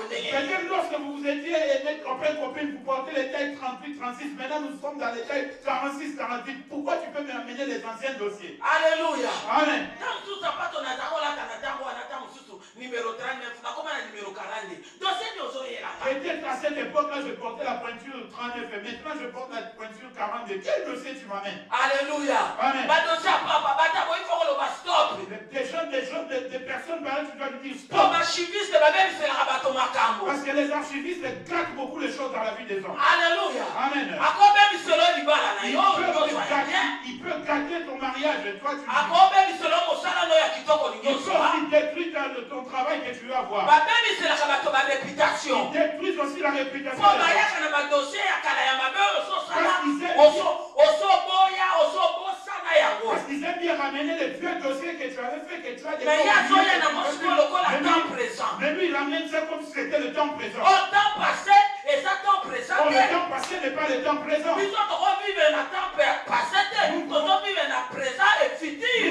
C'est-à-dire, lorsque vous étiez des copains, copines, vous portez les tailles 38, 36. Maintenant, nous sommes dans les tailles 46, 48. Pourquoi tu peux m'amener les anciens dossiers? Alléluia. Amen. Peut-être à cette époque-là, je portais la pointure 39 et maintenant je porte la pointure 42. Quel dossier tu m'amènes? Alléluia. Amen. Des personnes, par exemple, tu dois lui dire stop. Parce que les archivistes gâtent beaucoup les choses dans la vie des hommes. Alléluia. Amen. Il peut gâter ton mariage et toi tu il peut aussi détruire ton travail que tu veux avoir. Il détruit aussi la réputation. Parce qu'ils aiment bien ramener les vieux dossiers que tu avais fait, que tu as déjà. Mais lui, il ramène ça comme si c'était le temps présent. Le temps passé n'est pas le temps présent. Nous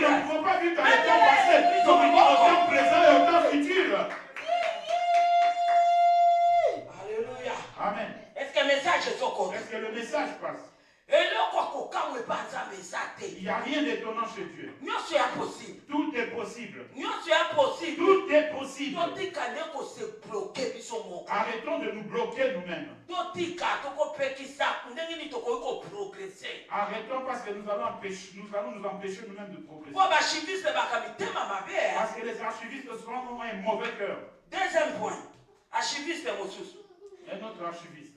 ne pouvons pas vivre dans le temps passé. Nous vivons au temps présent et au temps futur. Alléluia. Amen. Est-ce que le message est au côté? Est-ce que le message passe? Il n'y a rien d'étonnant chez Dieu. Tout est possible. Tout est possible. Arrêtons de nous bloquer nous-mêmes. Arrêtons parce que nous allons nous empêcher nous-mêmes de progresser. Parce que les archivistes seront un mauvais cœur. Deuxième point. Archiviste Un autre archiviste.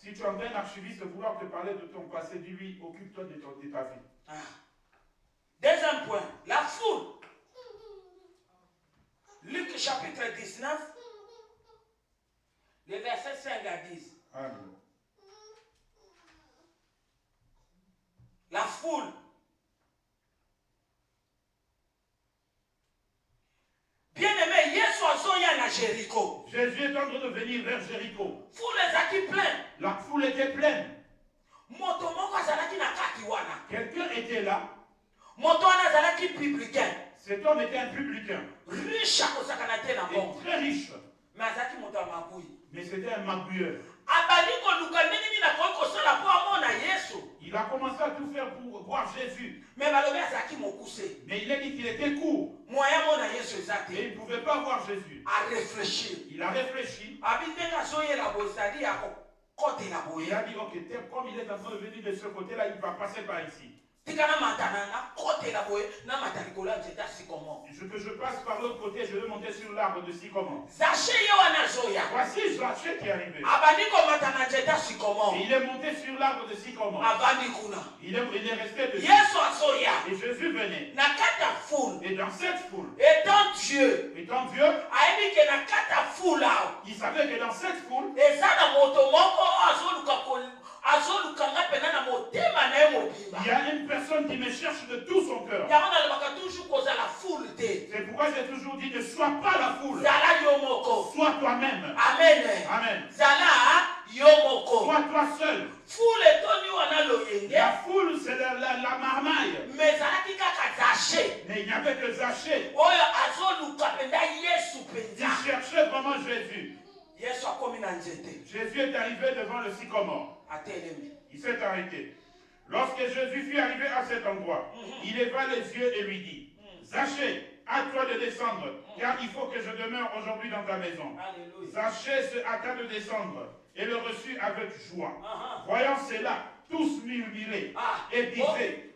Si tu entends un archiviste vouloir te parler de ton passé, dis-lui, occupe-toi de ta vie. Deuxième point, la foule. Luc chapitre 19, les versets 5 à 10. Amen. La foule. Bien-aimé, Jéricho. Jésus est en train de venir vers Jéricho. La foule était pleine. Quelqu'un était là. Cet homme était un publicain. Et très riche. Mais c'était un magouilleur. Il a commencé à tout faire pour voir Jésus. Mais il a dit qu'il était court. Et il ne pouvait pas voir Jésus. Il a réfléchi. Il a dit, ok, comme il est en train de venir de ce côté-là, il va passer par ici. Je passe par l'autre côté, je vais monter sur l'arbre de sycomore. Voici Zachée qui est arrivé. Et il est monté sur l'arbre de sycomore. Il est resté dessus. Et Jésus venait. Et dans cette foule, étant Dieu, étant Étant Dieu, il savait que dans cette foule, il y a une personne qui me cherche de tout son cœur. C'est pourquoi j'ai toujours dit ne sois pas la foule. Sois toi-même. Amen. Amen. Sois toi seul. La foule, c'est la marmaille. Mais il n'y avait que Zachée. Il cherchait vraiment Jésus. Jésus est arrivé devant le sycomore. Il s'est arrêté. Lorsque Jésus fut arrivé à cet endroit, il leva les yeux et lui dit, Zachée, à toi de descendre, car il faut que je demeure aujourd'hui dans ta maison. Zachée se hâta de descendre et le reçut avec joie. Voyant cela, tous murmuraient et disaient,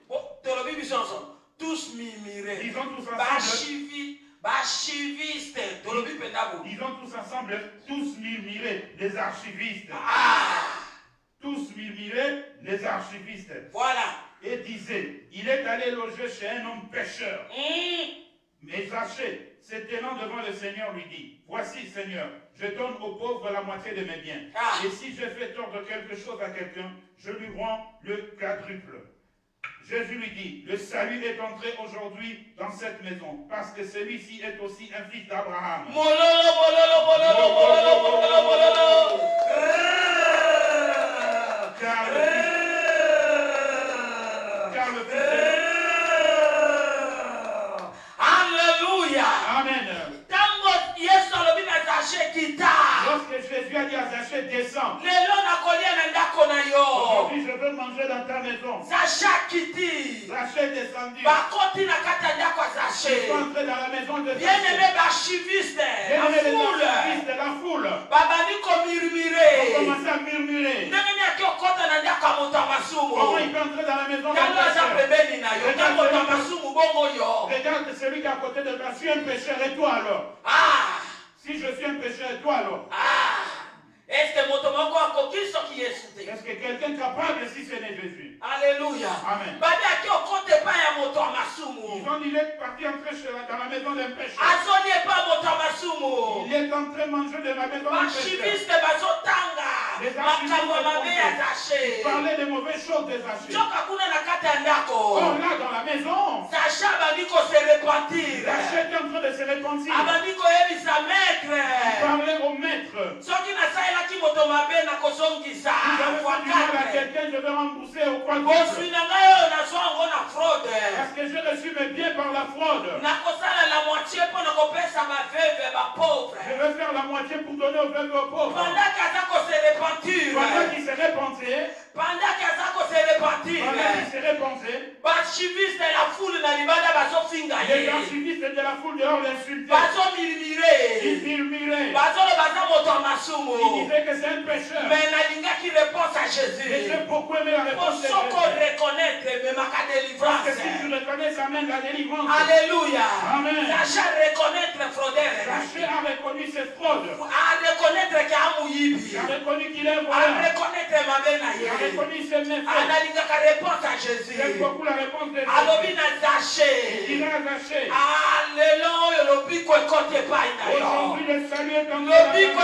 tous murmuraient. Disons tous ensemble, tous murmuraient, les archivistes. Tous murmuraient, les archivistes. Voilà. Et disaient, il est allé loger chez un homme pécheur. Mais Zachée, se tenant devant le Seigneur, lui dit, voici, Seigneur, je donne aux pauvres la moitié de mes biens. Et si je fais tort de quelque chose à quelqu'un, je lui rends le quadruple. Jésus lui dit, le salut est entré aujourd'hui dans cette maison, parce que celui-ci est aussi un fils d'Abraham. Car le Alléluia. Amen. Lorsque Jésus a dit à Zachée, descends. Aujourd'hui, je veux manger dans ta maison. Zachée descendit. Ils sont entrés dans la maison de Zachée. Bien-aimés les archivistes de la foule. On commence à murmurer. Comment il peut entrer dans la maison de Zachée? Regarde celui qui est à côté de toi. Je suis un pécheur et toi alors? Si je suis un pécheur et toi alors? Est-ce que quelqu'un est capable si ce n'est Jésus? Alléluia. Amen. Ils ont dit, il est parti entrer dans la maison d'un pécheur. Il est entré manger de la maison d'un pécheur. Les archivistes parlaient des mauvaises choses des Zachée. Oh là dans la maison, Zachée est en train de se repentir. Il parlait au maître. Vous avez fait du mal à quelqu'un, je vais rembourser au quadruple. Parce que j'ai reçu mes biens par la fraude. Je vais faire la moitié pour donner aux veuves et aux pauvres. Pendant qu'il se repentait, les archivistes de la foule dehors l'insultaient. Ils murmuraient. Ils disaient que c'est un pécheur. Mais j'ai beaucoup aimé la réponse de Jésus. Parce que si tu reconnais sa main, la délivrance. Alléluia. Amen. Zachée a reconnu ses fraudes. Il a reconnu qu'il est voleur. Il a reconnu ses méfaits. J'aime beaucoup la réponse de Jésus. Il dira à Zachée, aujourd'hui le salut est entré dans ta maison.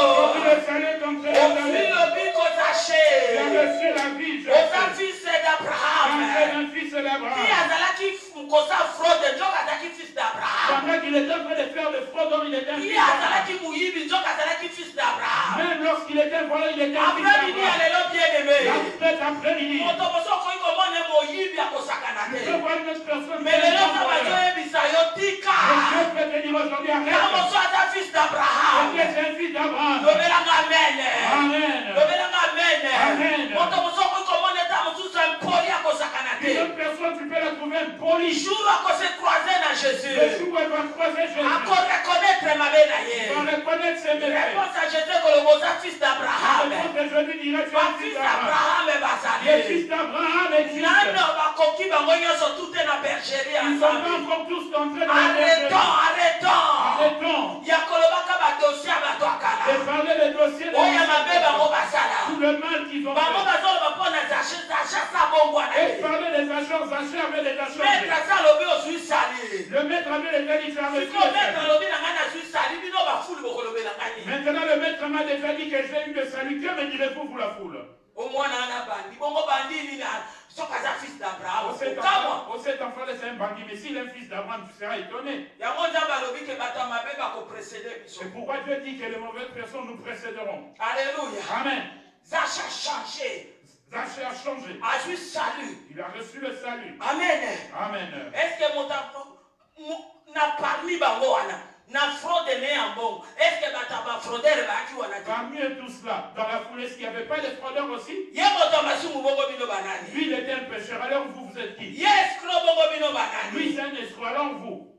Aujourd'hui le salut est entré dans ta maison. Il a reçu la vie, fils d'Abraham. un fils d'Abraham. Pendant qu'il était en train de faire des fraudes, il était un fils d'Abraham. Même lorsqu'il était volé, il était un fils d'Abraham. Cet après-midi, je peux voir une autre personne. Mais les gens je peux te dire aujourd'hui, arrête. fils d'Abraham. C'est un fils d'Abraham. Amen. Amen. Amen. Une autre personne, tu peux la trouver polie. Le jour où elle va croiser Jésus, elle va reconnaître ses méfaits. La réponse de Jésus dirait, tu es un fils d'Abraham. Le fils d'Abraham existe. Ils sont pas encore tous entrés dans la bergerie. Arrêtons. De parler des dossiers de tout le mal qu'ils ont fait. Et parler des Zachor, Zaché avait déjà changé. Maître Asalobi aussi sali. Le maître avait déjà dit, tu as reçu le Maître salut. Alobi Nangana suis sali. Bino ba foule bokolobe Nangani. Maintenant, le maître m'a déjà dit que j'ai eu le salut. Que me direz-vous, vous la foule? Au moins, on a bandi. Bongo bandi, il a son fils d'Abraham. Cet enfant, c'est un bandit, mais s'il est un fils d'Abraham, tu seras étonné. C'est pourquoi Dieu dit que les mauvaises personnes nous précéderont. Alléluia. Amen. Zaché a changé. Zaché a changé. A reçu salut. Il a reçu le salut. Amen. Amen. Est-ce que mon n'a parmi Bangoana? Na fraude né en bon. Est-ce que bataba fraudeur va qui wana? Parmi tout cela, dans la foule, est-ce qu'il n'y avait pas des fraudeurs aussi? Lui, il était un pécheur. Alors vous êtes qui? Lui, c'est un escroc. Alors vous?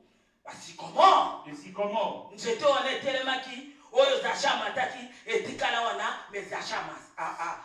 Comment? Et si comment? J'étais honnête tellement qui oyo Zacha mataki etikala wana mais Zacha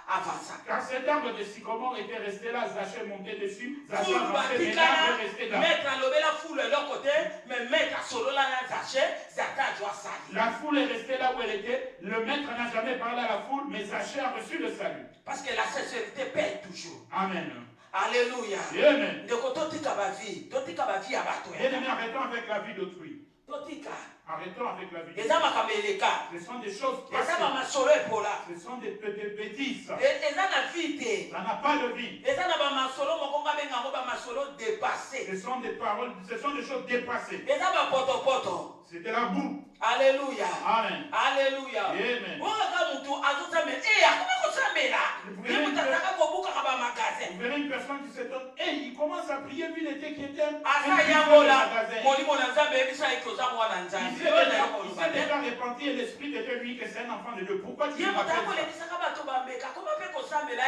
avança. Car cet arbre de sycomore était resté là, Zaché montait dessus, Zaché Foule avançait, mais l'arbre est resté batikala là. mettre à l'obé la foule de l'autre côté mais mettre à solo là Zaché Zata doit salir. La foule est restée là où elle était. Le maître n'a jamais parlé à la foule, mais Zaché a reçu le salut. Parce que la sincérité paye toujours. Amen. Alléluia. Amen. Ndeko totika ba vie ya bato. Bien-aimés, arrêtons avec la vie d'autrui. Totika. Arrêtons avec la vie d'autrui. Eza makaméleka. Ce sont des choses Eza passées. masolo epola. Ce sont des bêtises. Eza na vie te. Ça n'a pas de vie. Eza na ba masolo mokonga benga ngo ba masolo dépassé. Ce sont des paroles, ce sont des choses dépassées. Eza ba poto poto. C'était la boue. Alléluia. Amen. Alléluia. Amen. Waka mutu azotsamela. Akoma kotsamela. Ye mutataka kobuka kaba magasin. Vous verrez une personne qui s'étonne. Hey, il commence à prier, lui, il était qui était un Asa magasin. yabola. Molimo na nzambe ebisa ikoza mwana nzambe. Il s'est déjà repenti et l'esprit de Dieu lui que c'est un enfant de Dieu. Pourquoi tu Ye m'appelles mutako ça? lebisaka bato bambeka. Akoma pe kotsamela.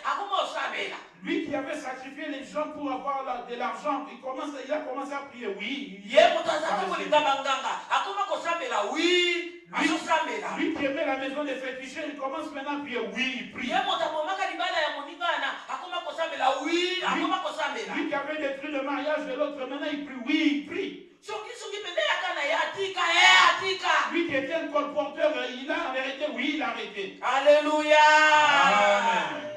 Akoma osamela. Lui qui avait sacrifié les gens pour avoir de l'argent, il a commencé à prier. Oui. Ye mutazaka kolinga banganga. Akoma kosambela. Oui. Azosambela. Lui qui aimait la maison des féticheurs, il commence maintenant à prier. Oui, il prie. Ye mutamomaka libala ya moningana. Akoma kosambela. Oui. Akoma kosambela. Lui qui avait détruit le mariage de l'autre, maintenant il prie. Oui, il prie. Soki pende yakana ya atika. Atika. Lui qui était un colporteur, il a arrêté. Oui, il a arrêté. Alléluia. Amen.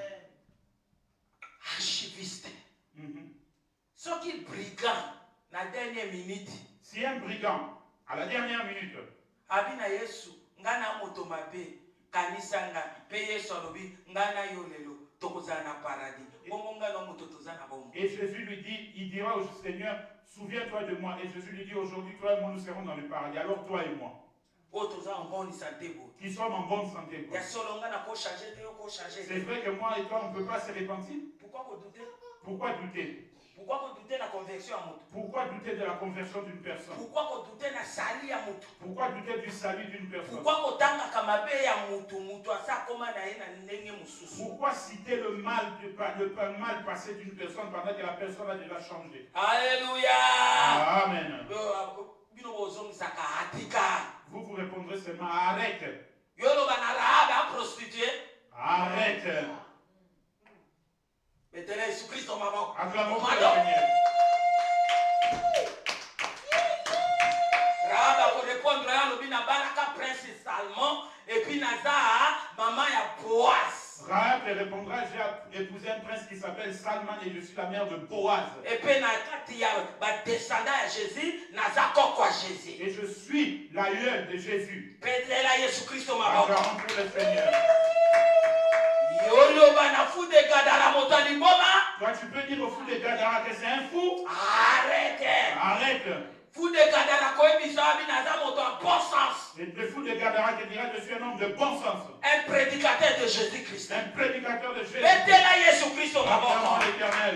Archiviste. Ce qui brigand la dernière minute. Si un brigand, à la dernière minute, Abina Yesu, ngana moto mabe, kanisanga, pe Yesu alobi, ngana yolelo, tokozana paradis. Et Jésus lui dit, il dira au Seigneur, souviens-toi de moi. Et Jésus lui dit, aujourd'hui, toi et moi, nous serons dans le paradis. Alors toi et moi, qui sommes en bonne santé. C'est vrai que moi et toi, on ne peut pas se repentir. Pourquoi douter? Pourquoi douter de la conversion à moto? Pourquoi douter de la conversion d'une personne? Pourquoi douter de la salie à moto? Pourquoi douter du salut d'une personne? Pourquoi citer le mal passé d'une personne pendant que la personne a déjà changé? Alléluia. Amen. Vous vous répondrez seulement arrête. Arrête. Acclamons le Seigneur. Rahab pour répondre à l'obina Baraka prince Salmon et puis Nazar maman ya Boaz. Rahab répondra, j'ai épousé un prince qui s'appelle Salman et je suis la mère de Boaz. Et puis Nakati ya descendant à Jésus, Nazar quoi Jésus. Et je suis l'aïeul de Jésus. Pédela Jésus Christ maman. Acclamons pour le Seigneur. Toi, tu peux dire au fou de Gadara que c'est un fou. Arrête. Arrête. Fou de Gadara, bon sens. Et le fou de Gadara te dira que je suis un homme de bon sens. Un prédicateur de Jésus-Christ. Un prédicateur de Jésus. Pédela Jésus Christ Acclamons l'Éternel.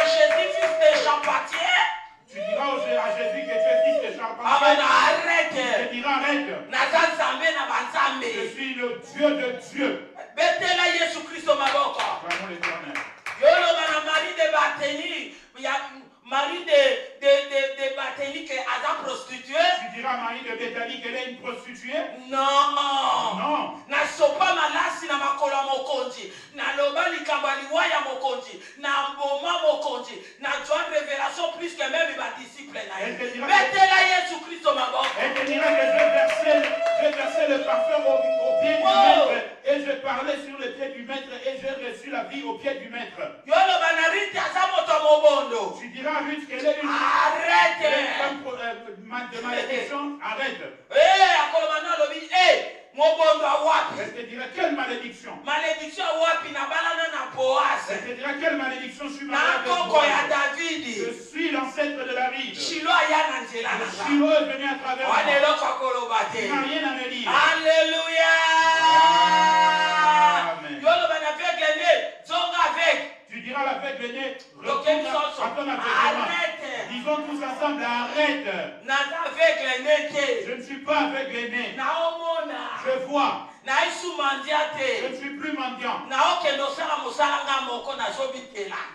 Jésus, fils de Champatier. Tu diras à Jésus que tu es fils de charpentier. Amen, arrête. Tu diras arrête. Je suis le Dieu de Dieu. Betela Yesu Christo maboka. Acclamons l'Éternel. Yolo bana Marie de Bateni, Marie de Bateni qui est à prostituée. Tu diras à Marie de Béthanie qu'elle est une prostituée? Non. Non. Na sopa malasi na makola mokonzi. Na loba likambali waya mokonzi. Na mboma mokonzi. Na joie de révélation plus que même les disciples. Betela Yesu Christo maboka. Elle te dira que j'ai versé le parfum au pied du maître et je parlais sur le pied du maître et j'ai reçu la vie au pied du maître. Yolo bana rite Tu diras à Ruth qu'elle est une femme de malédiction. Arrête. Elle te dira quelle malédiction. Elle te dira quelle malédiction je suis malade. Je suis l'ancêtre de David. Shiloh est venu à travers moi. Tu n'as rien à me dire. Alléluia. Amen. Tu diras à l'aveugle né, retourne à ton aveuglement. Disons tous ensemble, arrête. Je ne suis pas aveugle né. Je vois. Je ne suis plus mendiant.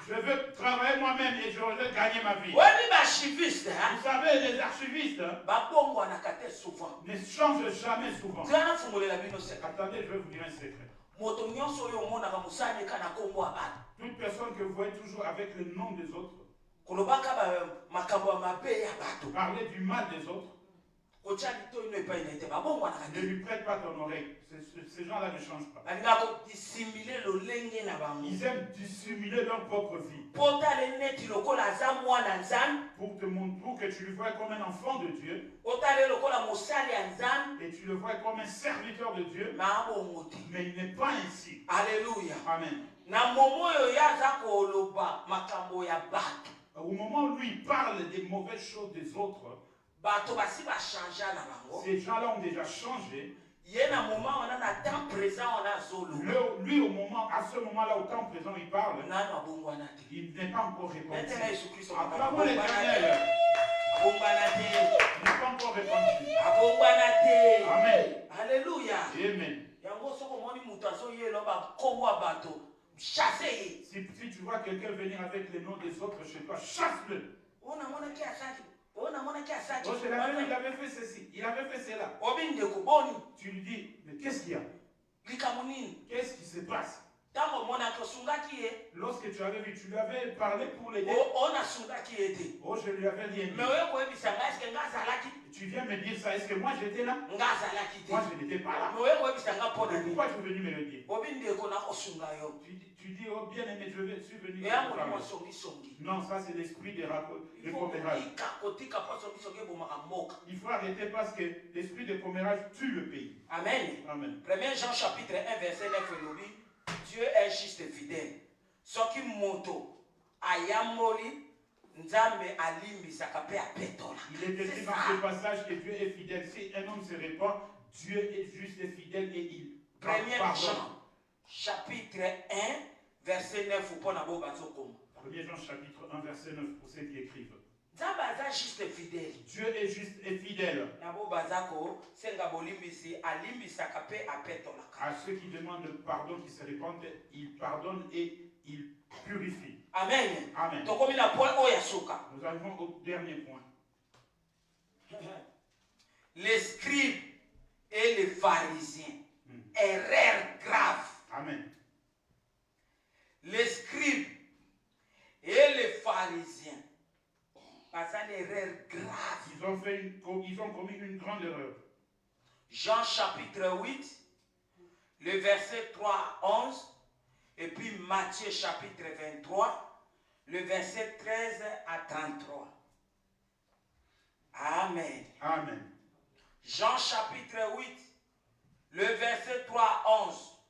Je veux travailler moi-même et je veux gagner ma vie. Vous savez, les archivistes ne changent jamais souvent. Attendez, je vais vous dire un secret. Toute personne que vous voyez toujours avec le nom des autres, parler du mal des autres, ne lui prête pas ton oreille. Ces gens-là ne changent pas. Ils aiment dissimuler leur propre vie. Pour que tu le vois comme un enfant de Dieu. Et tu le vois comme un serviteur de Dieu. Mais il n'est pas ainsi. Alléluia. Amen. Au moment où lui parle des mauvaises choses des autres, ces gens-là ont déjà changé. Lui, à ce moment-là, au temps présent, il parle. Il n'est pas encore répondu. Acclamons l'Éternel. Il n'est pas encore répondu. Amen. Alléluia. Amen. Si tu vois quelqu'un venir avec les noms des autres chez toi, chasse-le. Oh, c'est la même, il avait fait ceci, il avait fait cela. Tu lui dis, mais qu'est-ce qu'il y a? Qu'est-ce qui se passe? Lorsque tu avais vu, tu lui avais parlé pour l'aider. Oh, je lui avais rien dit. Tu viens me dire ça, est-ce que moi j'étais là? Moi je n'étais pas là. Pourquoi tu es venu me le dire? Tu dis, oh bien aimé, je suis venu. Non, ça c'est l'esprit des commérages. Il faut arrêter parce que l'esprit des commérages tue le pays. Amen. Amen. 1 Jean chapitre 1 verset 9 Dieu est juste et fidèle. Soki moto ayamoli nzambe alimbisaka pe apetola. Il est écrit dans ce passage que Dieu est fidèle. Si un homme se répand, Dieu est juste et fidèle et il 1 Jean chapitre 1 verset 9 pour Nabo Bazokom. 1 Jean chapitre 1 verset 9 pour ceux qui écrivent. Juste et fidèle. Dieu est juste et fidèle. À ceux qui demandent pardon, qui se répandent, il pardonne et il purifie. Amen. Amen. Nous arrivons au dernier point. Les scribes et les pharisiens. Erreur grave. Amen. Les scribes et les pharisiens. C'est une erreur grave. Ils ont commis une grande erreur. Jean chapitre 8, le verset 3 à 11, et puis Matthieu chapitre 23, le verset 13 à 33. Amen. Amen. Jean chapitre 8, le verset 3 à 11,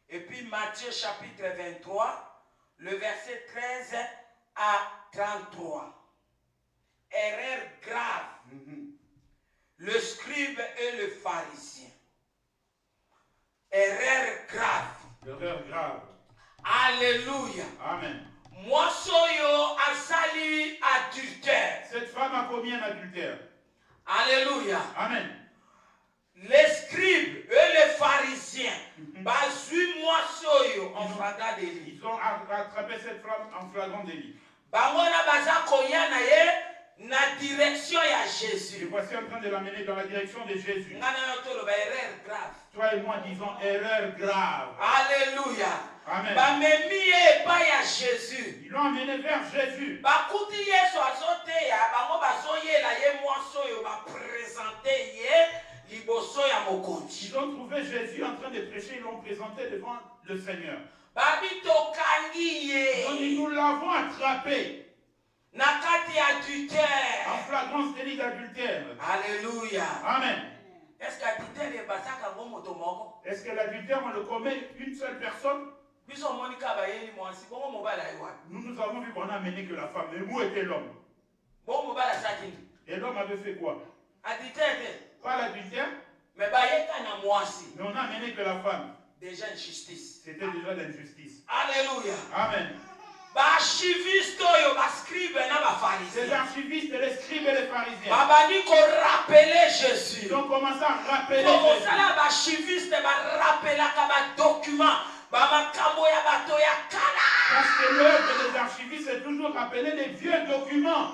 et puis Matthieu chapitre 23, le verset 13 à 33. Erreur grave. Le scribe et le pharisien. Erreur grave. Erreur grave. Alléluia. Amen. Moi soyo asali adultère. Cette femme a commis un adultère. Alléluia. Amen. Les scribes et les pharisiens. Bazui moi soyo en flagrant délit. Ils ont attrapé cette femme en flagrant délit. Bangona baza koyana ye. Na direction à Jésus. Et voici en train de l'amener dans la direction de Jésus. Erreur grave. Toi et moi disons erreur grave. Alléluia. Amen. Jésus. Ils l'ont amené vers Jésus. Ils ont trouvé Jésus en train de prêcher, ils l'ont présenté devant le Seigneur. Ils ont dit, nous l'avons attrapé. En flagrance délit d'adultère. Alléluia. Amen. Est-ce que l'adultère, on le commet une seule personne? Nous avons vu qu'on a mené que la femme. Mais où était l'homme? Et l'homme avait fait quoi? Pas l'adultère. Mais on a mené que la femme. Déjà injustice. C'était déjà l'injustice. Alléluia. Amen. Les archivistes et les scribes et les pharisiens. Jésus. Ils ont commencé à rappeler Jésus. Parce que l'œuvre des archivistes, c'est toujours rappeler les vieux documents.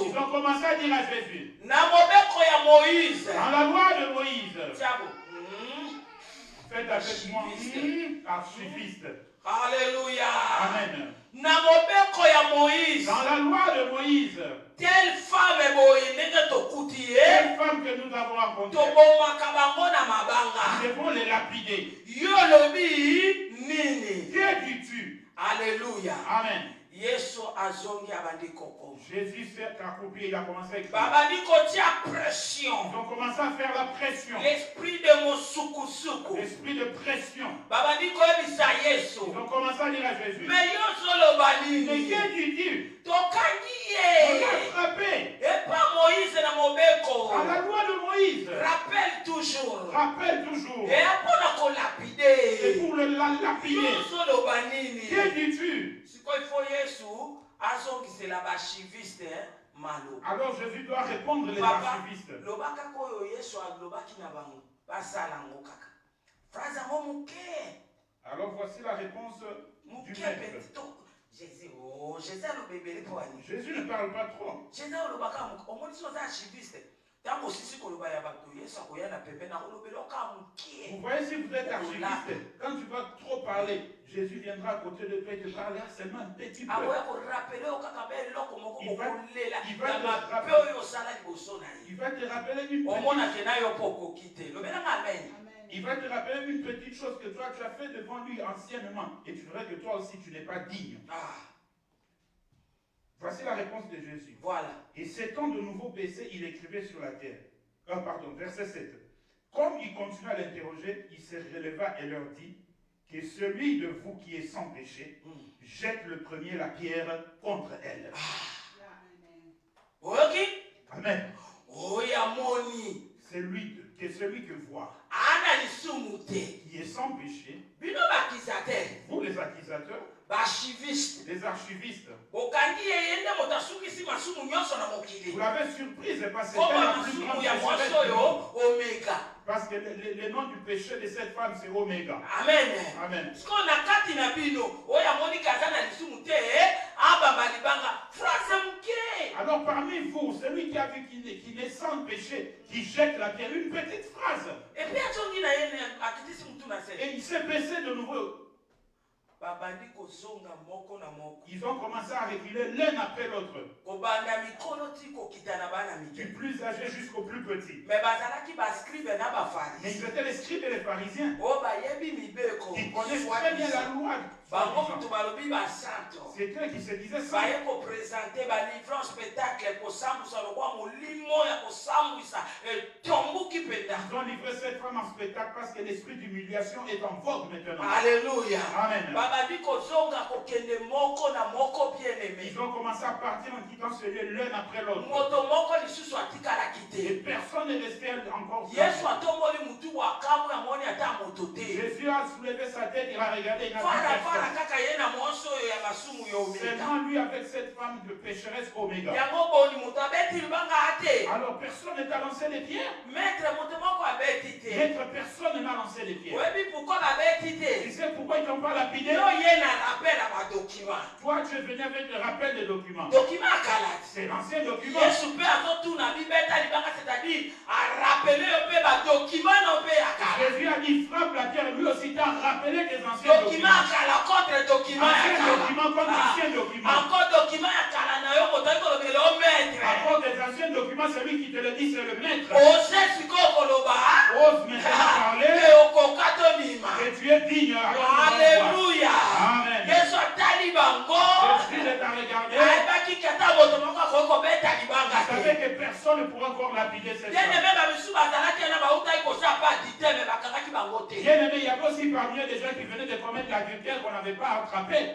Ils ont commencé à dire à Jésus. Dans la loi de Moïse. Faites avec moi, archiviste. Alléluia. Amen. Dans la loi de Moïse, telle femme que nous avons rencontrée, nous devons les lapider. Que dis-tu? Alléluia. Amen. Jésus s'est accroupi, il a commencé à écrire. Pression. Ils ont commencé à faire la pression. L'esprit de mon soukou. L'esprit de pression. Ils ont commencé à dire à Jésus. Mais que dis-tu? On a frappé. Et pas Moïse dans mon béco. À la loi de Moïse. Rappelle toujours. Et pour lapider. Et pour le lapider. Que dis-tu? Il faut Jésus, c'est la archiviste, malo. Alors Jésus doit répondre les archivistes. Alors voici la réponse du maître. Jésus ne parle pas trop. Vous voyez, si vous êtes archiviste, quand tu vas trop parler, Jésus viendra à côté de toi et te parlera seulement un petit peu. Il va te rappeler une petite chose que toi tu as fait devant lui anciennement. Et tu verras que toi aussi tu n'es pas digne. Voici la réponse de Jésus. Voilà. Et s'étant de nouveau baissé, il écrivait sur la terre. Verset 7. Comme il continua à l'interroger, il se releva et leur dit que celui de vous qui est sans péché jette le premier la pierre contre elle. Amen. Celui que voit qui est sans péché, vous les accusateurs, les archivistes, vous l'avez surprise parce que c'était la plus grande pécheresse. Parce que le nom du péché de cette femme, c'est Oméga. Amen. Amen. Alors parmi vous, celui qui a vu qu'il est sans péché, qui jette la pierre, une petite phrase. Et il s'est baissé de nouveau. Ils ont commencé à reculer l'un après l'autre. Du plus âgé jusqu'au plus petit. Mais ils étaient les scribes et les pharisiens. Ils connaissent très bien la loi. C'est eux qui se disaient ça. Ils ont livré cette femme en spectacle parce que l'esprit d'humiliation est en vogue maintenant. Alléluia. Amen. Ils ont commencé à partir en quittant ce lieu l'un après l'autre. Et personne n'est resté encore. Jésus a soulevé sa tête, il a regardé, il a vu personne. Seulement lui avec cette femme de pécheresse Oméga. Alors personne n'a lancé les pierres. Maître, personne n'a lancé les pierres. Tu sais pourquoi ils n'ont pas lapidé? Toi tu es venu avec le rappel des documents. C'est l'ancien document. Jésus a dit frappe la terre, lui aussi t'a rappelé des anciens documents. Ancien document contre ancien document. Encore des anciens documents, celui qui te le dit c'est le maître. Ose maintenant parler. Et tu es digne. Alléluia. Amen. Jésus est à regarder. ne pourra encore lapider cette femme. Bien-aimé, il y avait aussi parmi eux des gens qui venaient de commettre l'adultère qu'on n'avait pas attrapé.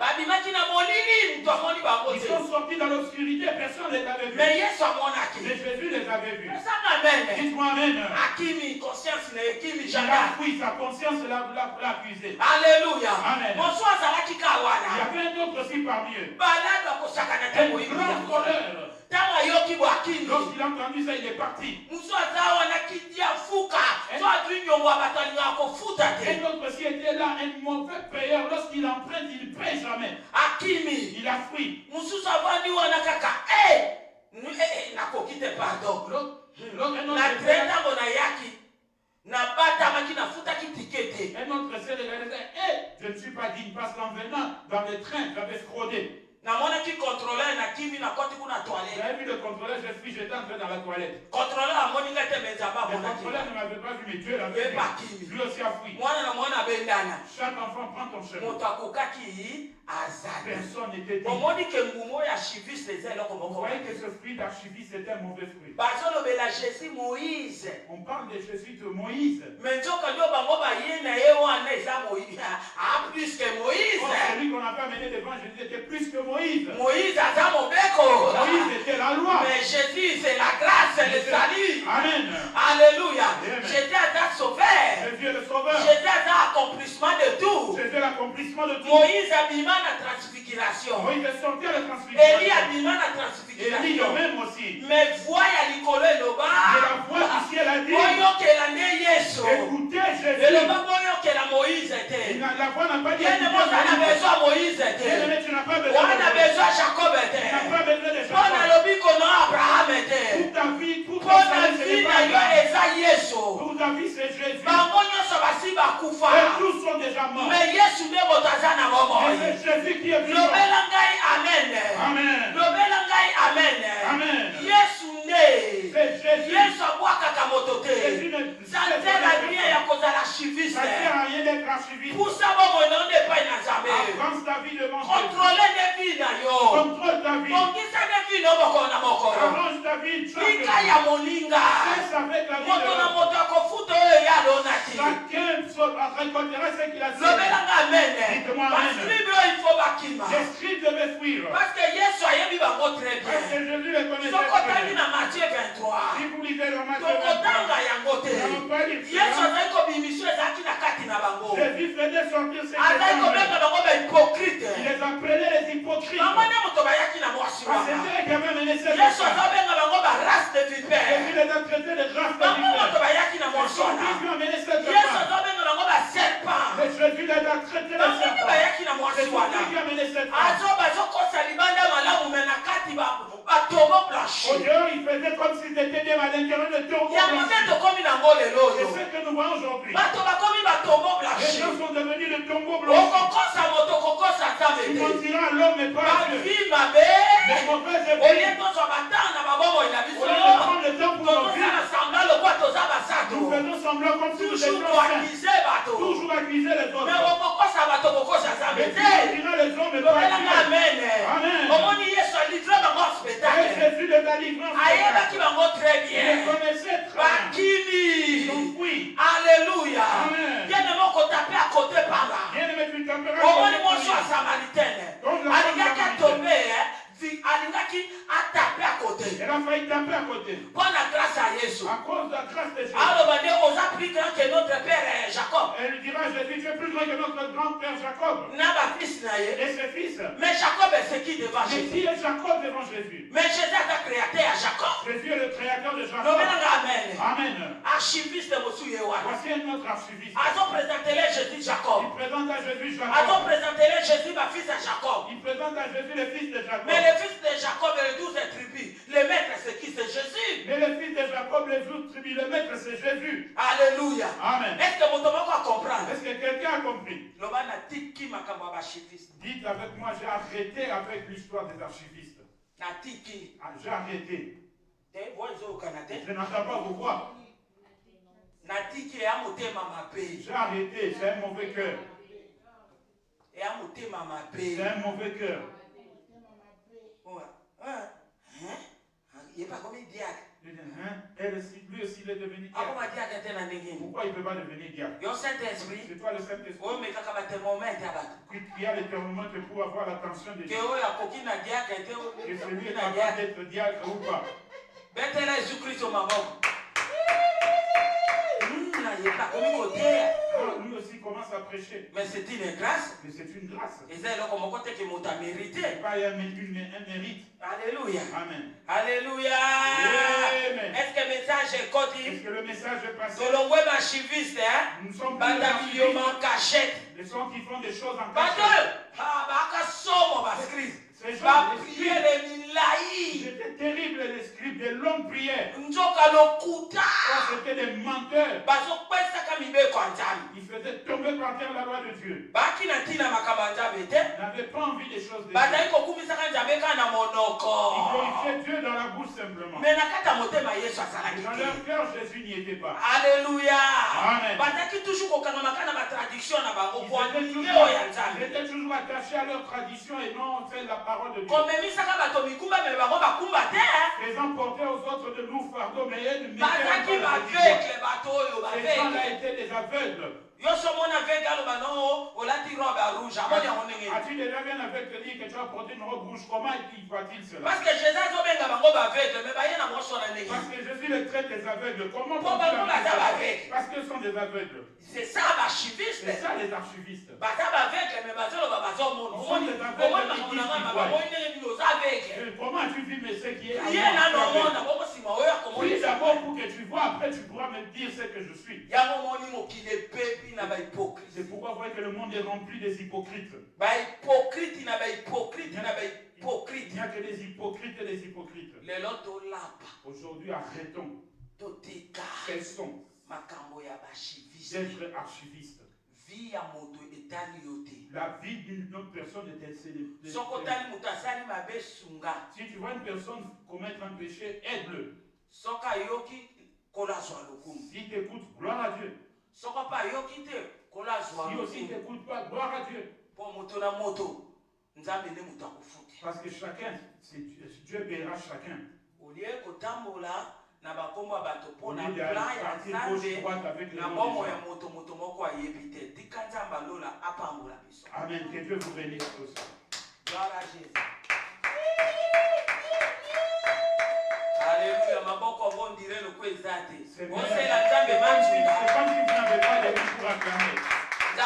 Ils sont sortis dans l'obscurité, personne ne les avait vus. Mais Jésus les avait vus. Dites-moi amen. Il a fui, sa conscience l'a accusé. Alléluia. Amen. Il y avait un autre aussi parmi eux. Un grand voleur. Lorsqu'il a entendu ça, il est parti. Un autre aussi était là, un mauvais payeur. Lorsqu'il emprunte, il ne paye jamais. Il a fui. Un autre s'est regardé, je ne suis pas digne parce qu'en venant dans le train, j'avais fraudé. J'avais vu le contrôleur, je suis jeté entré dans la toilette. Le contrôleur ne m'avait pas vu, mais Dieu l'avait vu. Lui aussi a fui. Chaque enfant prend ton chemin. Personne n'était digne. Vous voyez que ce fruit d'archiviste est un mauvais fruit. On parle de Jésus de Moïse. Celui qu'on avait amené devant Jésus était plus que Moïse. Moïse était la loi. Mais Jésus, c'est la grâce, c'est le salut. Amen. Alléluia. Jésus est un sauveur. Jésus est le sauveur. Jésus est l'accomplissement de tout. Jésus est l'accomplissement de tout. Moïse a mis la transfiguration. Moïse est sorti à la transfiguration. Élie a mis la transfiguration. Élie même aussi. Mais voix à l'icolo et le bas. Mais la voix du ciel a dit. Écoutez Jésus. Et le bas que la Moïse était. La voix n'a pas dit. Tu n'as pas besoin Moïse était. Tu n'as pas besoin. On a besoin Jacob était. Tu n'as pas besoin de Jacob. On a le bico non Abraham était. Toute ta vie, toute ta vie, toute ta vie, c'est Jésus. Et tous sont déjà morts. Mais Jésus n'est pas c'est Jésus qui est vivant. Amen. Amen. Amen. Amen. Yesu ne. C'est Jésus. Yesu abwaka kamotote. Jésus ne. Ça ne sert à rien ya kozala archiviste. Ça ne sert à rien d'être archiviste. Pour ça, bon, on n'est pas dans sa main. Avance ta vie devant Jésus. Contrôlez les vies d'ailleurs. Contrôle ta vie. Bon, qui ça des vies non moko na moko. Arrange ta vie. Ika ya moninga. Cesse avec la vie. Moto na moto akofuto ya donati. Chacun récoltera ce qu'il a semé. Lobelanga amen. Dites-moi amen. Parce que il faut bakima. Les scribes devaient fuir. Parce que Yesu ayebi bango très bien. Parce que Jésus les connaissait très Sokotani bien. na Matthieu 23. Si vous lisez le Matthieu 23, Tokotanga yango te. nous n'allons pas lire Yesu cela. azali kobimisio ezalaki na kati na bango. Jésus faisait sortir ces azali gens. kobenga bango bahypocrite. Il les appelait les hypocrites. bango nde moto bayaki na mwasi Parce que wana. c'est eux qui avaient mené cette Yesu femme. azobenga bango barace de vipere. Jésus les a traités de race de bango moto vipères. bayaki na mwasi C'est wana. Jésus qui a mené cette Yesu femme. azobenga bango baserpent. Mais Jésus les a traités de bango nde serpents. bayaki na mwasi C'est wana. Jésus qui a mené cette femme. bazokosa libanda malamu me na kati batobo blanchi. Au dehors, ils faisaient comme s'ils étaient bien à l'intérieur de tombeau yango nde blanchi. tokomi nango lelo C'est oyo. ce que nous voyons aujourd'hui. bato bakomi batombo Les blanchi. gens sont devenus de tombeau blanchi. okokosa moto okokosa nzambe Ils te. mentiront à l'homme mais pas à Dieu. bavi mabe. Les mauvaises olie esprits. tozwa batanga na babomoi na Au biso. lieu de prendre le temps pour nos vies, tozosala semblant lokola toza basato. nous faisons semblant comme si nous étions toujours saints. koakize bato. Toujours accuser les me autres. okokosa bato okokosa nzambe Mais tu te. diras les hommes mais pas lobelanga Dieu. amen. Amen. omoni yesu alivre bango Et spectacle. Jésus les a livrés en spectacle. ayebaki bango très Ils bien. les connaissaient très bien. bakimi. Ils ont fui. Alléluia. Amen. bien aimé kotape à côté panga. Bien-aimé, tu t'appelleras omoni comme mwasi wa Jésus. samaritaine. Comme la femme alingaki samaritaine. atombe alingaki atape à côté. Elle a failli taper à côté. mpo na grâce à yesu. À cause de la grâce de Jésus. aloba nde oza plus grand que notre père Jacob. Elle lui dira, Jésus, tu es plus grand que notre grand-père Jacob. na bafils na ye. Et ses fils. mais Jacob esekii devant Mais Jésus. qui est Jacob devant Jésus? mais Jésus ata créateur ya Jacob. Jésus est le créateur de Jacob. lobelanga amen. Amen. archiviste mosusu ye wana. Voici un autre archiviste. azopresentele Jésus Jacob. Il présente à Jésus Jacob. azopresentele Jésus bafils ya Jacob. Il présente à Jésus le fils de Jacob. mais les fils de Jacob et les 12 tribus, les maîtres c'est qui? C'est Jésus. Mais le fils de Jacob, les autres tribus, le maître, c'est Jésus. Alléluia. Amen. Est-ce que moto moko comprendre? Est-ce que quelqu'un a compris? loba na tiki makambo ya bachiviste. Dites avec moi, j'ai arrêté avec l'histoire des archivistes. na tiki. Ah, j'ai arrêté. te voix ezokana te. Je n'entends pas vos voix. na tiki eya motema mabe. J'ai arrêté, c'est un mauvais cœur. eya motema mabe. C'est un mauvais cœur. il n'est pas comme il diacre. Et lui aussi, il est devenu diacre. Pourquoi il ne peut pas devenir diacre? C'est toi le Saint-Esprit qui a le thermomètre pour avoir l'attention des gens. Et celui est capable d'être diacre ou pas. Lui aussi commence à prêcher. Mais c'est une grâce. Mais c'est une grâce. Et c'est là comme côté que monta mérité. Pas un mérite. Alléluia. Amen. Alléluia. Amen. Est-ce que le message est codé? Est-ce que le message est passé? Selon moi, ma chiviste, nous sommes en cachette. Les gens qui font des choses en cachette. Ces gens, c'était terrible, les scribes, des longues prières. C'était des menteurs. Ils faisaient tomber par terre la loi de Dieu. Ils n'avaient pas envie des choses de Dieu. Ils glorifiaient Dieu dans la bouche simplement. Dans leur cœur, Jésus n'y était pas. Alléluia. Amen. Ils étaient toujours attachés à leur tradition et non celle de la parole de Dieu. Faisant porter aux autres de lourds fardeaux, mais elles ne mettaient pas. Ces gens-là étaient des aveugles. As-tu déjà vu un aveugle te dire que tu as porté une robe rouge? Comment va-t-il cela? Parce que Jésus les traite des aveugles. Comment parce qu'ils sont des aveugles. C'est ça l'archiviste. C'est ça les archivistes. Ils sont des aveugles. Comment as-tu vu mais ce qui est Prie d'abord pour que tu vois, après tu pourras me dire ce que je suis. C'est pourquoi vous voyez que le monde est rempli des hypocrites. Il n'y a que des hypocrites et des hypocrites. Aujourd'hui, arrêtons. Cessons d'être archivistes. La vie d'une autre personne est excellente. Si tu vois une personne commettre un péché, aide-le. S'il t'écoute, gloire à Dieu. Si aussi il t'écoute pas, gloire à Dieu. Parce que chacun, Dieu paiera chacun. Au lieu d'aller partir gauche-droite avec les noms des gens. Amen. Que Dieu vous bénisse tous. Gloire à Jésus. Alléluia. C'est comme si vous n'avez pas de main pour acclamer. Je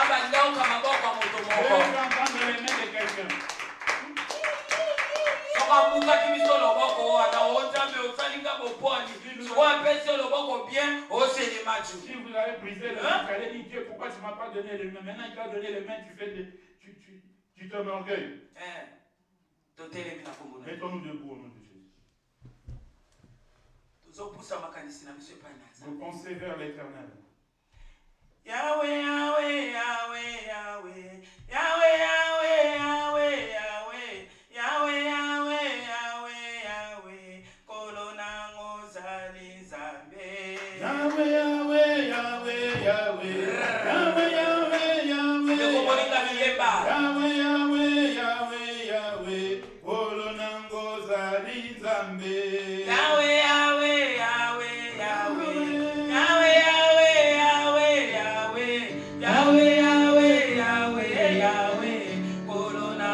veux entendre les mains de quelqu'un. Si vous avez brisé le main, vous allez dire Dieu, pourquoi tu ne m'as pas donné les mains? Maintenant il t'a donné les mains, tu t'enorgueilles. Mettons-nous debout au nom de Jésus. Vous pensez vers l'éternel. Yahweh, Yahweh, Yahweh, Yahweh, Yahweh, Yahweh, Yahweh, Yahweh, Yahweh, Yahweh, Yahweh, Yahweh, Kolonango Zali Zambe. Yahweh, Yahweh, Yahweh, Yahweh, Yahweh, Yahweh, Yahweh, Yahweh, Yahweh, Yahweh, Yahweh, Kolonango Zali Zambe. Yahweh, Yahweh, Yahweh, Yahweh, Yahweh, Yahweh, Yahweh, Yahweh, Yahweh, Yahweh, Yahweh, Yahweh, Kolona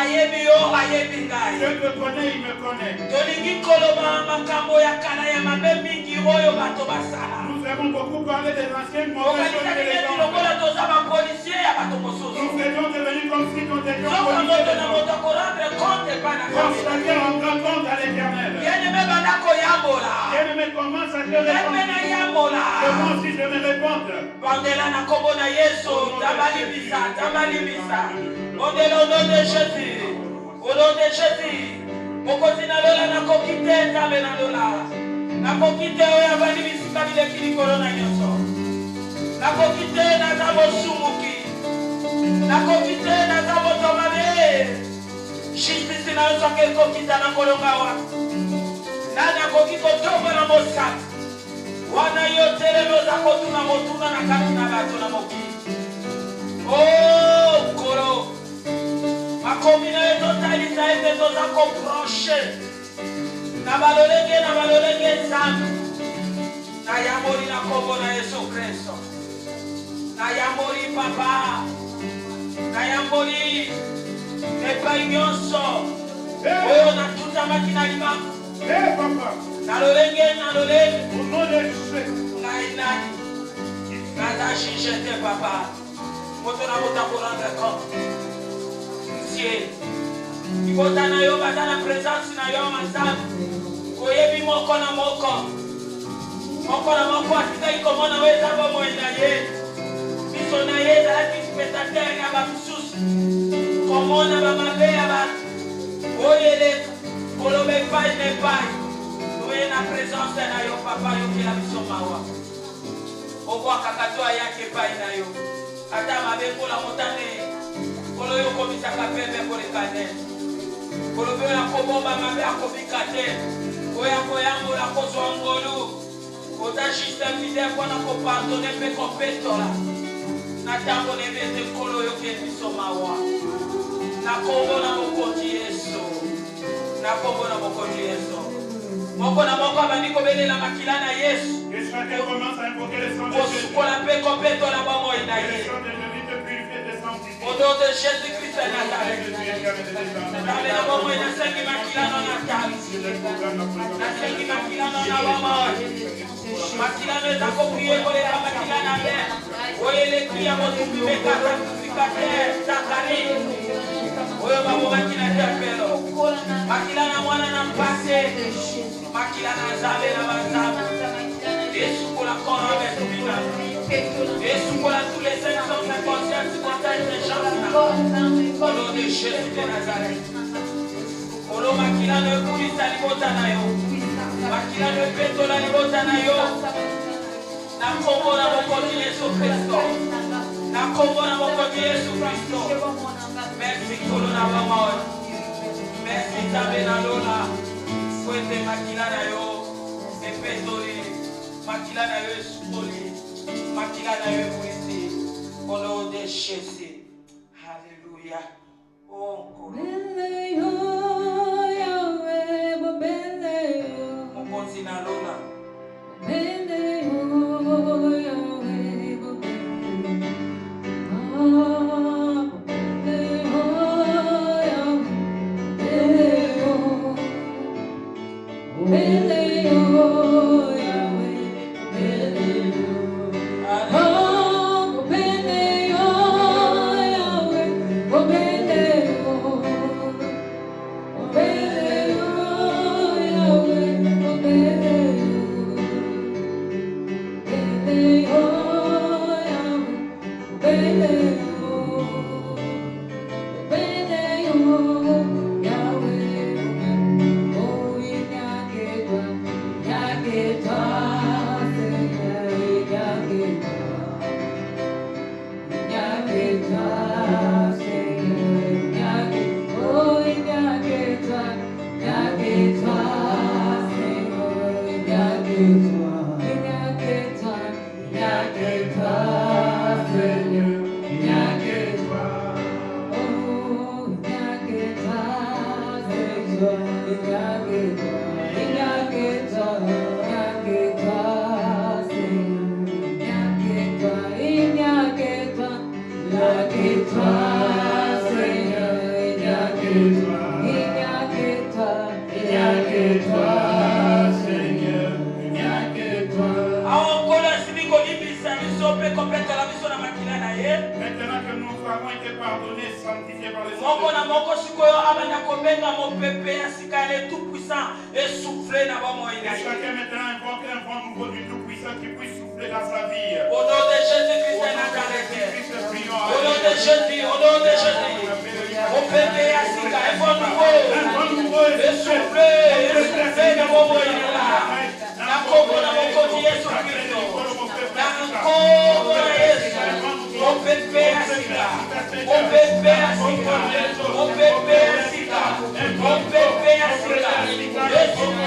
Je te connais, il me connaît. Nous avons beaucoup parlé des anciennes mauvaises choses de l'église. Nous étions devenus comme si nous étions policiers des autres. Quand chacun rendra compte à l'Éternel. Bien-aimé, commence à te répondre. Comment si je me réponds? Au nom de Jésus, au nom de Jésus, mokozi nalola nakokite nzambe nalola nakokite oyo abandi bisika bileki likolo na nyonso nakokite naza bosumuki nakokite naza moto mabe justice na yo soki ekokita na kolonga wa nani akoki kotombola mosaka wana yo telemi oza kotuna motuna na kati na bato na mokili oh kolo makomi na yo totalisa ete toza koproche na balolenge nzambe na yamboli na kombo na Yesu Kristo na yamboli papa na yamboli epai nyonso oyo natutamaki na libaku na lolenge ngai nani naza juge te papa moto na moto akorendre compte Ibota na yo baza na présence na yo mazambe koyebi moko na moko atikali komona we eza bomoi na ye biso na ye ezalaki spectateur ya bamisusu komona bamabe ya bato oyo eleka koloba epai na epai oye na présence na yo papa yokela biso mawa obwakaka to ayaki epai na yo ata mabe mpola motane kolo yo komisaka pembe koleka ne kolobe oyo akobomba mabe akobika te oyo akoyambola kozwa ngolu oza juste fidèle mpona kopardone mpe kopetola na ntango nebete kolo oyoke biso mawa na kombo na mokonzi Yesu na kombo na mokonzi Yesu moko na moko abandi kobelela makila na Yesu kosukola mpe kopetola bomoi na ye au nom de Jésus-Christ de Nazareth. Et sous la tous les 550 des gens au nom de Jésus de Nazareth. Olo makila no kulisa libota na yo. Makila no petola libota na yo. Na kombo na mokonzi Yesu Kristo. Na kombo na mokonzi Yesu Kristo. Merci kolo na mama. Merci tabe na lola. Kwete makila na yo. Epetoli. Makila na yo esukoli. Makila na yo kulisi. Au nom de Jésus. Alléluia. Oh, Mokonzi na lola. été pardonné, sanctifié par l'Esprit. Moko na moko sikoyo abana kobenga mopepe ya sika le tout puissant et souffler na ba moyo. Chacun maintenant invoque un vent nouveau du tout puissant qui puisse souffler dans sa vie. Au nom de Jésus-Christ de Nazareth. Au nom de Jésus, au nom de Jésus. Mopepe ya sika un vent nouveau et souffler na ba moyo. Na koko na moko di Yesu Kristo. Na koko na Yesu. Mopepe ya sika. Mopepe ya sika. Mopepe ya sika. Mopepe ya sika. Yesu